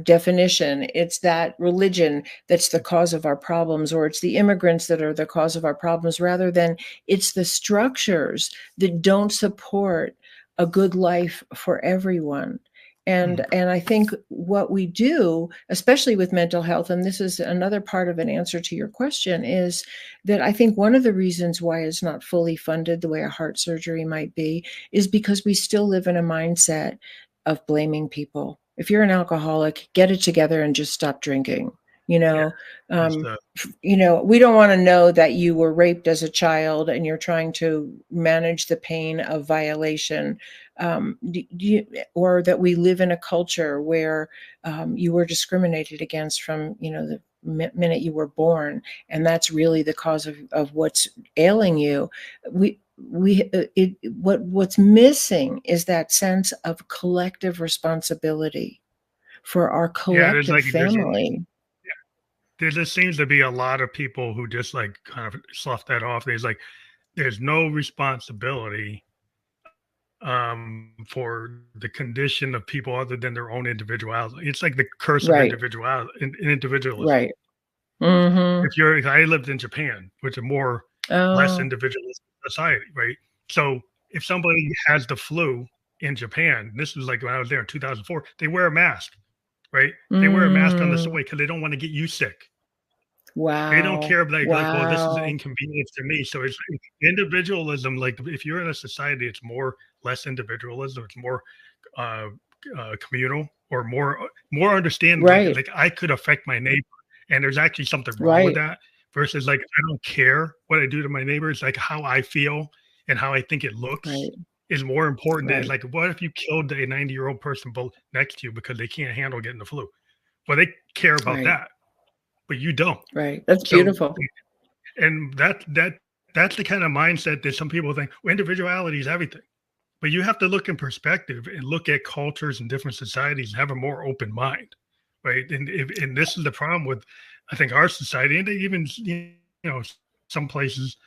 definition, it's that religion that's the cause of our problems, or it's the immigrants that are the cause of our problems, rather than it's the structures that don't support a good life for everyone. And Mhm. and I think what we do, especially with mental health, and this is another part of an answer to your question, is that I think one of the reasons why it's not fully funded the way a heart surgery might be is because we still live in a mindset of blaming people. If you're an alcoholic, get it together and just stop drinking. You Yeah, know, it's um, we don't want to know that you were raped as a child and you're trying to manage the pain of violation, or that we live in a culture where you were discriminated against from the minute you were born, and that's really the cause of what's ailing you. What's missing is that sense of collective responsibility for our yeah. There's collective like there's family. there just seems to be a lot of people who just like kind of slough that off. There's no responsibility for the condition of people other than their own individuality. It's like the curse of Right, individualism. right. Mhm. If I lived in Japan, which is more less Oh. individualistic society, right? So if somebody has the flu in Japan, this was like when I was there in 2004, they wear a mask, right? They wear a mask on the Mm. subway because they don't want to get you sick. They don't Wow. care if like, well, this is an Wow. inconvenience to me. So it's individualism. Like if you're in a society, it's more less individualism. It's more uh, communal or more understanding. Right, Like I could affect my neighbor, and there's actually something wrong with right, that. Versus like I don't care what I do to my neighbors. Like how I feel and how I think it looks right, is more important. Than right, like what if you killed a 90-year-old person next to you because they can't handle getting the flu? Well, they care about right, that, but you don't. right. That's So beautiful. and that's the kind of mindset that some people think, well, individuality is everything. But you have to look in perspective and look at cultures and different societies and have a more open mind, right? And this is the problem with, I think, our society, and even know some places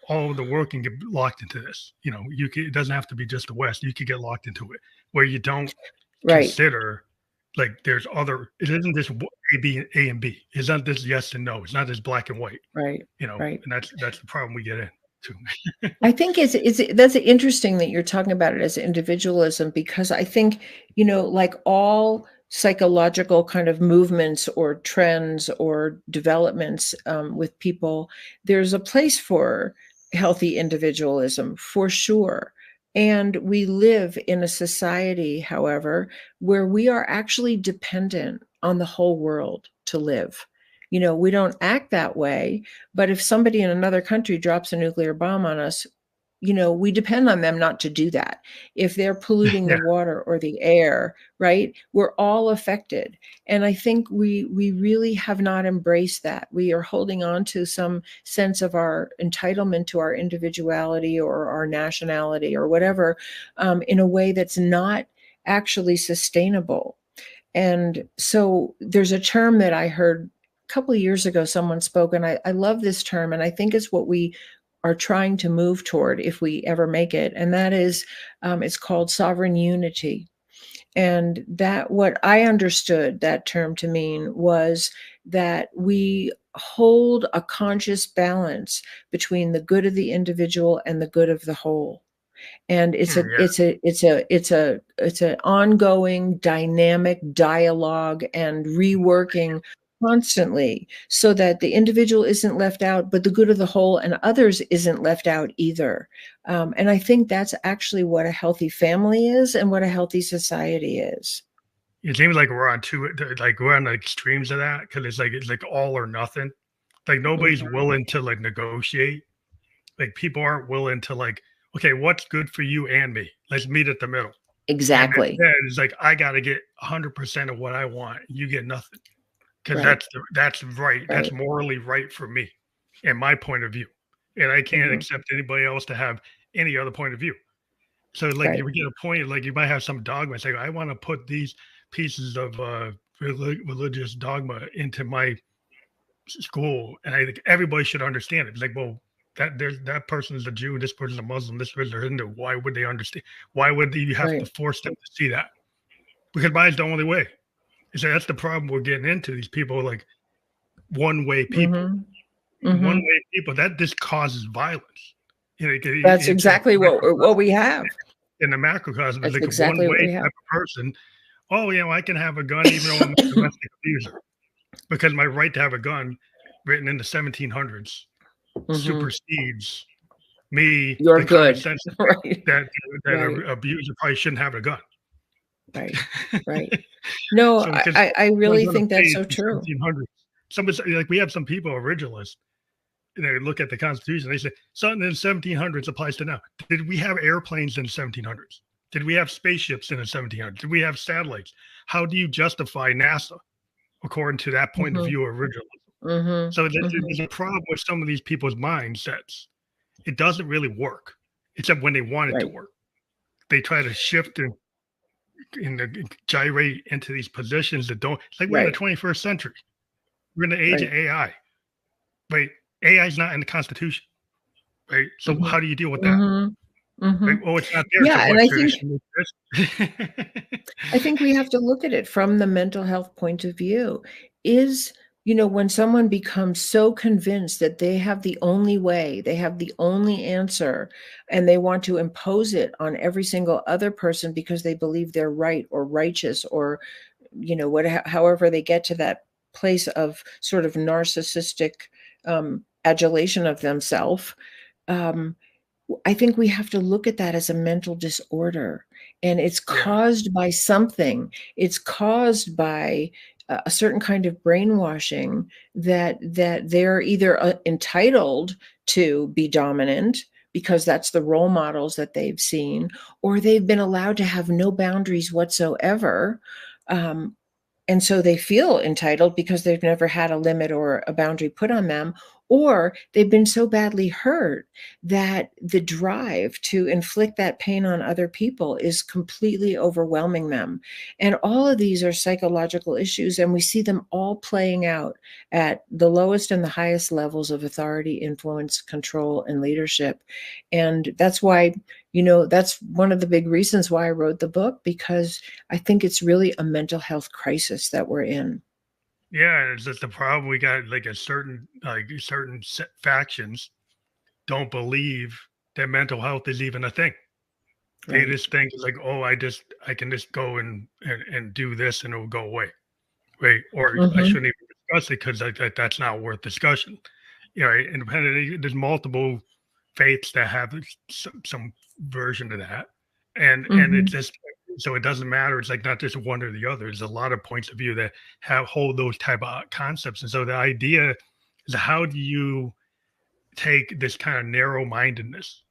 all over the world can get locked into this. It doesn't have to be just the West. You could get locked into it where you don't Right, consider like there's other. It isn't just A and B. It's not this yes and no. It's not this black and white. right, right. And that's the problem we get into. I think it's that's interesting that you're talking about it as individualism, because I think, like all psychological kind of movements or trends or developments with people, there's a place for healthy individualism for sure. And we live in a society, however, where we are actually dependent on the whole world to live. We don't act that way, but if somebody in another country drops a nuclear bomb on us, we depend on them not to do that. If they're polluting the Yeah. water or the air, right, we're all affected. And I think we really have not embraced that. We are holding on to some sense of our entitlement to our individuality or our nationality or whatever, in a way that's not actually sustainable. And so there's a term that I heard a couple of years ago, someone spoke, and I love this term, and I think it's what we are trying to move toward if we ever make it. And that is, it's called sovereign unity. And that, what I understood that term to mean was that we hold a conscious balance between the good of the individual and the good of the whole. And it's Yeah. an ongoing dynamic dialogue and reworking constantly, so that the individual isn't left out, but the good of the whole and others isn't left out either. And I think that's actually what a healthy family is and what a healthy society is. It seems like we're on we're on the extremes of that, because it's like all or nothing. Like nobody's Mhm. willing to like negotiate. Like people aren't willing to like, okay, what's good for you and me? Let's meet at the middle. And Exactly. then it's like I got to get 100% of what I want. You get nothing, because Right. that's right. That's Right. morally right for me, and my point of view. And I can't Mhm. accept anybody else to have any other point of view. So like Right. you would get a point, like you might have some dogma. Say, I want to put these pieces of religious dogma into my school, and I think everybody should understand it. It's like, well, that person is a Jew, this person is a Muslim, this person is a Hindu. Why would they understand? Why would you have to Right. force them to see that? Because mine's the only way. So that's the problem we're getting into. These people like one way people, Mhm. one Mhm. way people. That just causes violence. You know, That's it's in exactly what we have. the macrocosm. It's That's like a one exactly what way we have. type of person. Oh, I can have a gun even though I'm a domestic abuser, because my right to have a gun, written in the 1700s, Mhm. supersedes me, You're the common good. sense Right. that Right. an abuser probably shouldn't have a gun. Right. Right. No, So because I someone's really on a think that's page so in true. 1700s, somebody like we have some people originalists. They look at the Constitution. They say something in the 1700s applies to now. Did we have airplanes in the 1700s? Did we have spaceships in the 1700s? Did we have satellites? How do you justify NASA according to that point of Mhm. view originalism? Mhm. So Mhm. there's a problem with some of these people's mindsets. It doesn't really work, except when they want it to Right. work. They try to shift and gyrate into these positions that don't. It's like we're in the Right. 21st century. We're in the age of Right. AI. Right? AI is not in the Constitution. Right? So Mhm. how do you deal with that? Mhm. Right? Mhm. Oh, it's not there. So Yeah, and what I think tradition is this? I think we have to look at it from the mental health point of view. Is, when someone becomes so convinced that they have the only way, they have the only answer, and they want to impose it on every single other person because they believe they're right or righteous, or, however they get to that place of sort of narcissistic adulation of themselves. Um, I think we have to look at that as a mental disorder, and it's Yeah. caused by something. It's caused by a certain kind of brainwashing that they're either entitled to be dominant because that's the role models that they've seen, or they've been allowed to have no boundaries whatsoever. Um, and so they feel entitled because they've never had a limit or a boundary put on them, or they've been so badly hurt that the drive to inflict that pain on other people is completely overwhelming them. And all of these are psychological issues, and we see them all playing out at the lowest and the highest levels of authority, influence, control, and leadership. And that's why, that's one of the big reasons why I wrote the book, because I think it's really a mental health crisis that we're in. Yeah. It's just the problem. We got like certain factions don't believe that mental health is even a thing. They Right. just think it's like, oh, I can just go and do this and it will go away. Right. Or I Mhm. shouldn't even discuss it because that's not worth discussion. Independent. There's multiple faiths that have some version of that, and it's Mhm. just so it doesn't matter. It's like not just one or the other. There's a lot of points of view that have hold those type of concepts, and so the idea is how do you take this kind of narrow mindedness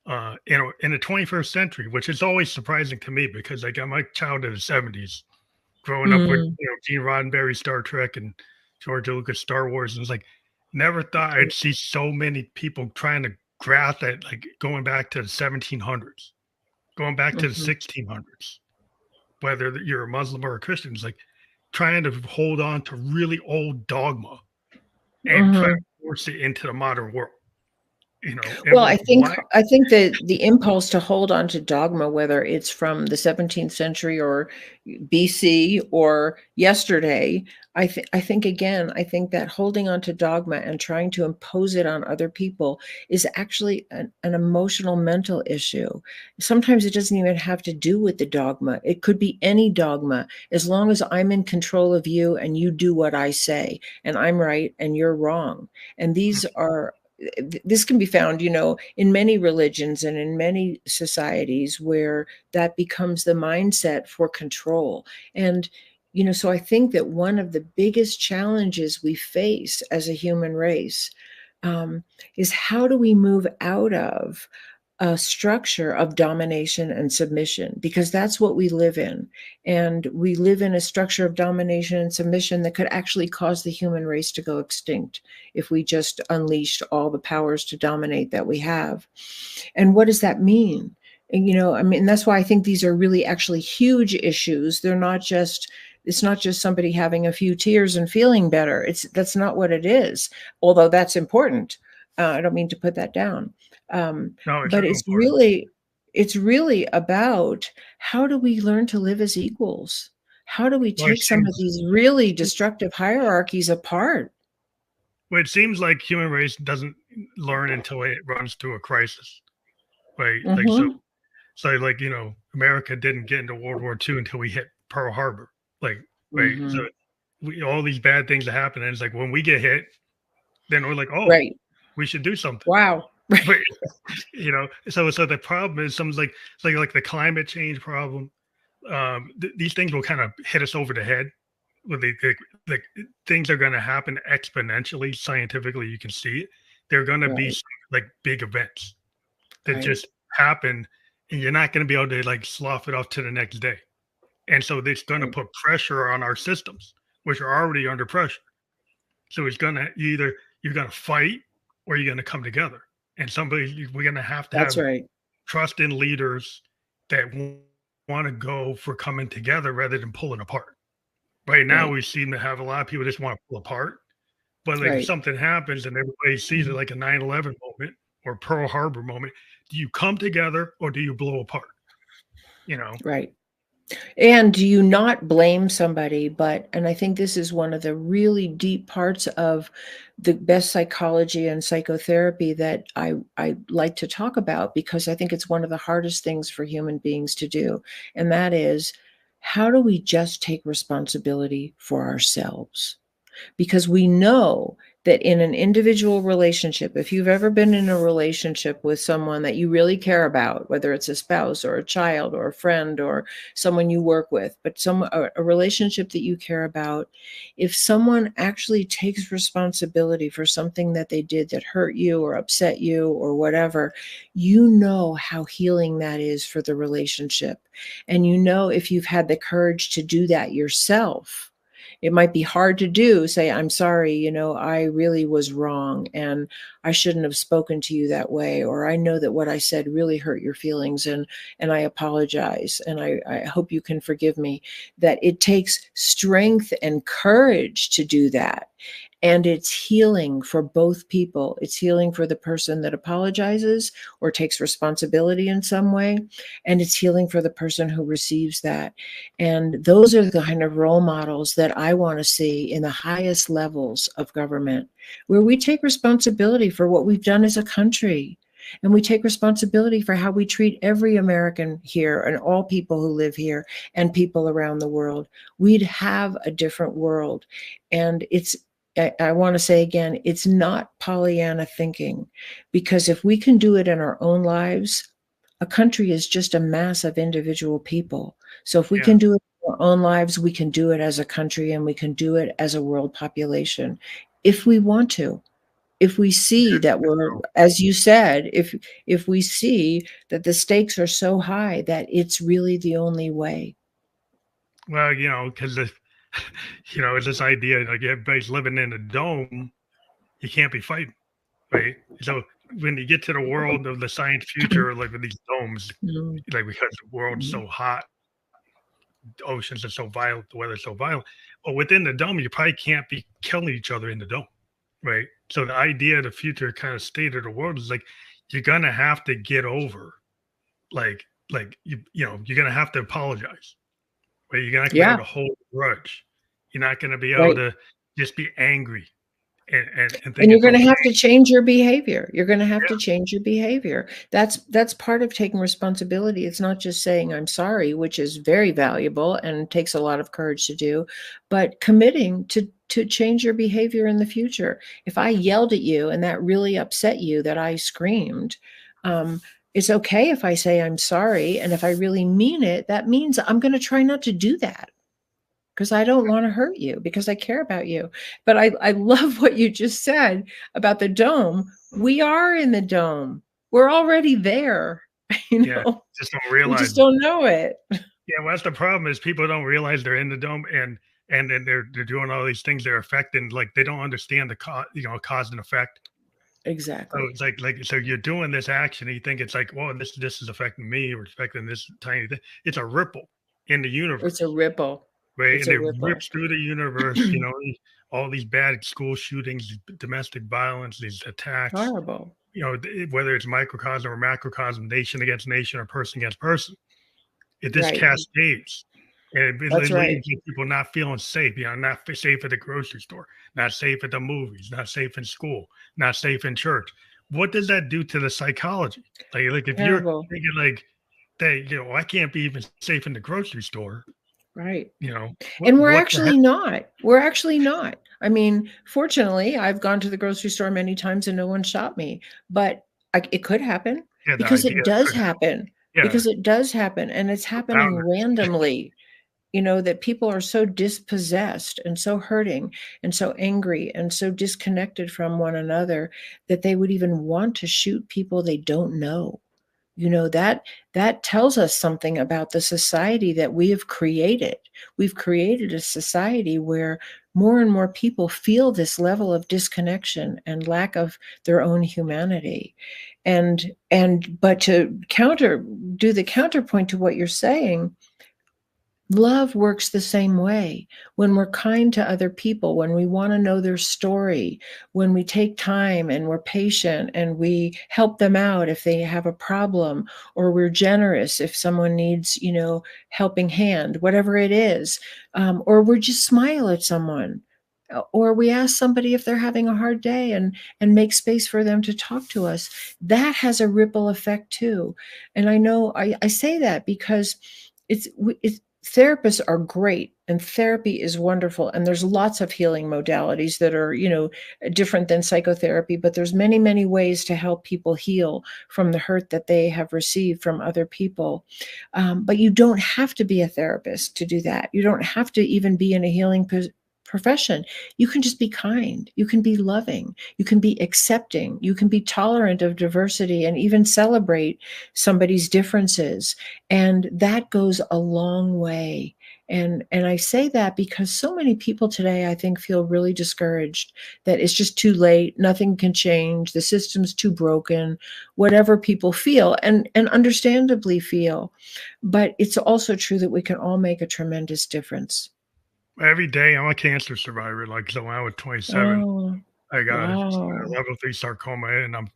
in the 21st century, which is always surprising to me because I got my childhood in the 70s, growing up with Mm, Gene Roddenberry Star Trek and George Lucas Star Wars, and it's like never thought I'd see so many people trying to grasp at like going back to the 1700s, going back to the mhm, 1600s, whether you're a Muslim or a Christian, it's like trying to hold on to really old dogma and try to mhm. force it into the modern world. And Well, like why? I think that the impulse to hold on to dogma, whether it's from the 17th century or BC or yesterday, I think again, I think that holding on to dogma and trying to impose it on other people is actually an emotional mental issue. Sometimes it doesn't even have to do with the dogma. It could be any dogma, as long as I'm in control of you and you do what I say, and I'm right and you're wrong. And this can be found, in many religions and in many societies where that becomes the mindset for control. And, so I think that one of the biggest challenges we face as a human race um, is how do we move out of a structure of domination and submission, because that's what we live in. And we live in a structure of domination and submission that could actually cause the human race to go extinct if we just unleashed all the powers to dominate that we have. And what does that mean? And, I mean, that's why I think these are really actually huge issues. It's not just somebody having a few tears and feeling better. That's not what it is, although that's important. I don't mean to put that down. No, it's But real important. it's really about, how do we learn to live as equals? How do we Well, it take some of seems these really destructive hierarchies apart? well, it seems like human race doesn't learn until it runs through a crisis, right? Like so, Mhm. so like America didn't get into World War II until we hit Pearl Harbor, like right. So Mhm. we all these bad things that happen, and it's like when we get hit, then we're like, oh, Right. we should do something. Wow. But so the problem is something like like the climate change problem. These things will kind of hit us over the head. With the things are going to happen exponentially. Scientifically, you can see it. They're going to be Right. like big events that Right. just happen, and you're not going to be able to like slough it off to the next day. And so it's going to Right. put pressure on our systems, which are already under pressure. So it's going to either you're going to fight or you're going to come together. And we're going to That's have right. trust in leaders that want to go for coming together rather than pulling apart. Right now, Right. we seem to have a lot of people just want to pull apart. But like if Right. something happens and everybody sees it Mhm. like a 9/11 moment or Pearl Harbor moment, do you come together or do you blow apart? You know? Right. And do you not blame somebody, and I think this is one of the really deep parts of the best psychology and psychotherapy that I like to talk about, because I think it's one of the hardest things for human beings to do. And that is, how do we just take responsibility for ourselves? Because we know that in an individual relationship, if you've ever been in a relationship with someone that you really care about, whether it's a spouse or a child or a friend or someone you work with, but a relationship that you care about, if someone actually takes responsibility for something that they did that hurt you or upset you or whatever, you know how healing that is for the relationship. And if you've had the courage to do that yourself, it might be hard to do, say, I'm sorry, I really was wrong and I shouldn't have spoken to you that way, or I know that what I said really hurt your feelings, and I apologize, and I hope you can forgive me. That it takes strength and courage to do that. And it's healing for both people. It's healing for the person that apologizes or takes responsibility in some way. And it's healing for the person who receives that. And those are the kind of role models that I want to see in the highest levels of government, where we take responsibility for what we've done as a country. And we take responsibility for how we treat every American here and all people who live here and people around the world. We'd have a different world. And I want to say again, it's not Pollyanna thinking, because if we can do it in our own lives, a country is just a mass of individual people. So if we Yeah. can do it in our own lives, we can do it as a country, and we can do it as a world population if we want to. if we see that we're, as you said, if we see that the stakes are so high that it's really the only way. Well, because it's this idea like everybody's living in a dome, you can't be fighting, right? So when you get to the world of the science future, like with these domes, Mm, like because the world's mm. so hot, oceans are so violent, the weather's so violent. But within the dome, you probably can't be killing each other in the dome, right? So the idea of the future kind of state of the world is like you're gonna have to get over, you're gonna have to apologize, right? You're not gonna be able Yeah, to hold a grudge. You're not gonna be able right. to just be angry and And think you're it's gonna have okay. to change your behavior. You're gonna have to Yeah, change your behavior. That's part of taking responsibility. It's not just saying, "I'm sorry," which is very valuable and takes a lot of courage to do, but committing to change your behavior in the future. If I yelled at you and that really upset you that I screamed, um, it's okay if I say, "I'm sorry," and if I really mean it, that means I'm gonna try not to do that. 'Cause I don't wanna hurt you, because I care about you. But I love what you just said about the dome. We are in the dome. We're already there, you yeah. know? Just don't We realize just it. don't know it. Yeah, well, that's the problem is people don't realize they're in the dome and then they're doing all these things that are affecting like they don't understand the cause and effect. So Exactly. it's so you're doing this action and you think it's like, well, this is affecting me or affecting this tiny thing. It's a ripple in the It's a universe, ripple. right? It's And a it ripple. rips through the universe, all these bad school shootings, domestic violence, these attacks, Horrible. whether it's microcosm or macrocosm, nation against nation or person against person, it just Right. cascades. And it That's right. leads to people not feeling safe, not safe at the grocery store, not safe at the movies, not safe in school, not safe in church. What does that do to the psychology? Like if you're Terrible. thinking like that, I can't be even safe in the grocery store, Right. And we're what the heck? actually not. We're actually not. I mean, fortunately, I've gone to the grocery store many times and no one shot me, but it could happen Yeah, the because idea it does could happen. happen, Yeah, and it's the happening boundaries. randomly, that people are so dispossessed and so hurting and so angry and so disconnected from one another that they would even want to shoot people they don't know. That tells us something about the society that we have created. We've created a society where more and more people feel this level of disconnection and lack of their own humanity. But to do the counterpoint to what you're saying, love works the same way. When we're kind to other people, when we want to know their story, when we take time and we're patient and we help them out if they have a problem, or we're generous if someone needs, helping hand, whatever it is, or we just smile at someone, or we ask somebody if they're having a hard day and make space for them to talk to us. That has a ripple effect too. And I know I say that because it's therapists are great and therapy is wonderful, and there's lots of healing modalities that are different than psychotherapy, but there's many ways to help people heal from the hurt that they have received from other people. But you don't have to be a therapist to do that. You don't have to even be in a healing profession. You can just be kind, you can be loving, you can be accepting, you can be tolerant of diversity and even celebrate somebody's differences, and that goes a long way. And I say that because so many people today, I think, feel really discouraged that it's just too late, nothing can change, the system's too broken, whatever people feel and understandably feel. But it's also true that we can all make a tremendous difference. Every day I'm a cancer survivor. Like so when I was 27, Oh, I got a wow. level 3 sarcoma and I'm,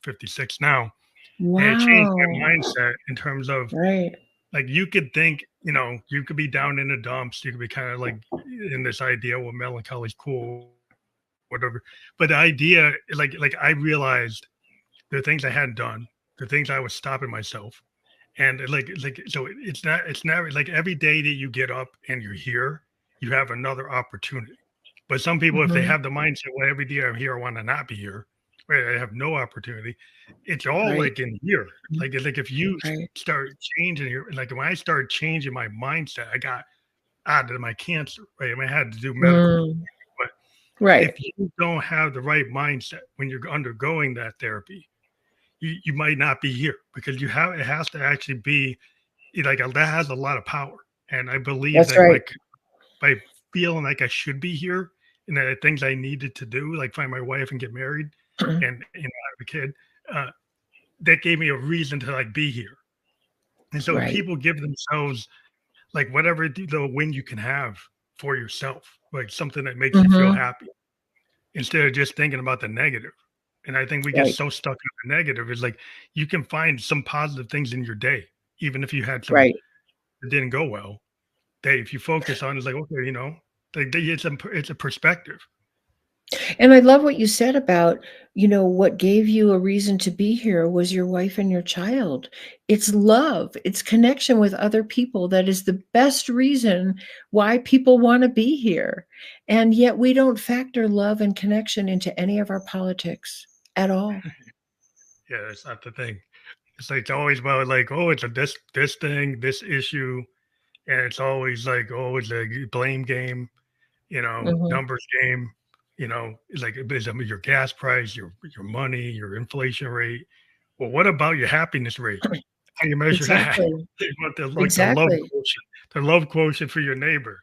56 now. And it changed my Wow. mindset in terms of Right. like you could think, you could be down in the dumps, you could be kind of like in this idea, well, melancholy's cool, whatever. But the idea, like I realized the things I hadn't done, the things I was stopping myself. And so it's never like every day that you get up and you're here, you have another opportunity. But some people, if they Mhm. have the mindset, well, every day I'm here, I want to not be here, right? I have no opportunity. It's all Right. like in here. Like if you Right. start changing your like when I started changing my mindset, I got out of my cancer, right? I mean, I had to do medical, Mm. but Right. if you don't have the right mindset when you're undergoing that therapy, you might not be here because it has to actually be like that has a lot of power. And I believe That's that right. by feeling like I should be here and the things I needed to do, like find my wife and get married and have a kid, uh, that gave me a reason to like be here. And so Right. people give themselves like whatever the win you can have for yourself, like something that makes you feel Mhm. happy instead of just thinking about the negative. And I think we get Right. so stuck in the negative. Is like you can find some positive things in your day, even if you had some Right. that didn't go well. That if you focus on, is like okay, it's a perspective. And I love what you said about, what gave you a reason to be here was your wife and your child. It's love, it's connection with other people that is the best reason why people want to be here. And yet we don't factor love and connection into any of our politics at all. Yeah, that's not the thing. It's like it's always about like oh, it's a this thing, this issue, and it's always like oh, it's a blame game. Mhm. Numbers game. It's like is your gas price, your money, your inflation rate. Well, what about your happiness rate? How you measure that? Exactly. You want the love Exactly. quotient, the love quotient for your neighbor.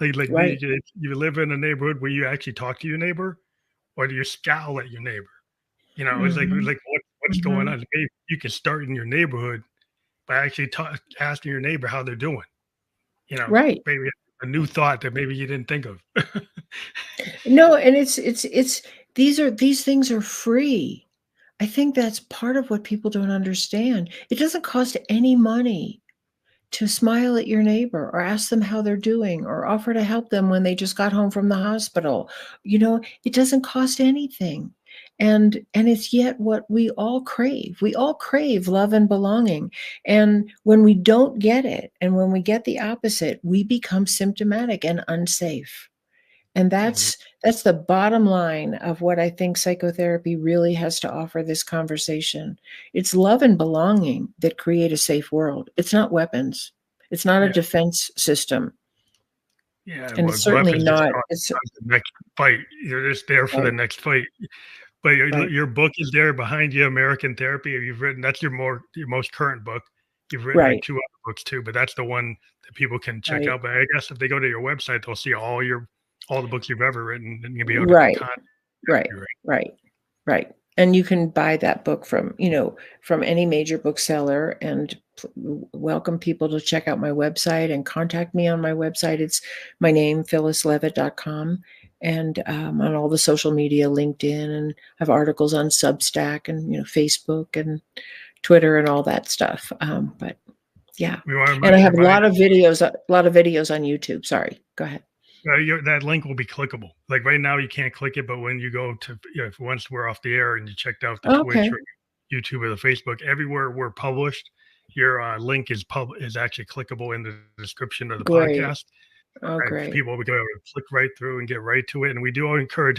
Like do Right. you live in a neighborhood where you actually talk to your neighbor, or do you scowl at your neighbor? It's Mhm. like what's going Mhm. on? Maybe you can start in your neighborhood by actually asking your neighbor how they're doing. Right. Maybe a new thought that maybe you didn't think of. No, and it's these things are free. I think that's part of what people don't understand. It doesn't cost any money to smile at your neighbor or ask them how they're doing or offer to help them when they just got home from the hospital. It doesn't cost anything. And it's yet what we all crave. We all crave love and belonging. And when we don't get it and when we get the opposite, we become symptomatic and unsafe. And Mhm. that's the bottom line of what I think psychotherapy really has to offer this conversation. It's love and belonging that create a safe world. It's not weapons. It's not a Yeah. defense system. Yeah, And well, it's certainly weapons just not start it's the next fight. You're just there for the right, next fight. But right, your book is there behind you, American Therapy. You've written that's your most current book. You've written like right, 2 other books too, but that's the one that people can check right, out. But I guess if they go to your website, they'll see all the books you've ever written, and you'll be able to right, contact right, you, right? right, right. And you can buy that book from any major bookseller and welcome people to check out my website and contact me on my website. It's my name, phyllisleavitt.com, and on all the social media, LinkedIn, and I have articles on Substack and Facebook and Twitter and all that stuff. But yeah, We want and I to have a remind lot of videos, on YouTube. Sorry, go ahead. that link will be clickable. Like right now, you can't click it, but when you go to, if once we're off the air and you checked out the Twitch Okay, or YouTube or the Facebook, everywhere we're published, your link is actually clickable in the description of the great. podcast. Oh, Right, great. people will be able to click right through and get right to it. And we do encourage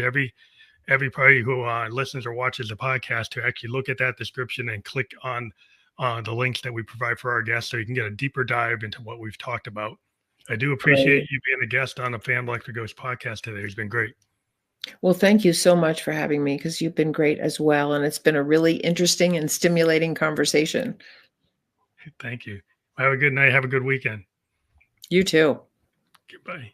everybody who listens or watches the podcast to actually look at that description and click on the links that we provide for our guests, so you can get a deeper dive into what we've talked about. I do appreciate Great. you being a guest on the Family Electric Ghost podcast today. It's been great. Well, thank you so much for having me because you've been great as well. And it's been a really interesting and stimulating conversation. Thank you. Have a good night. Have a good weekend. You too. Goodbye.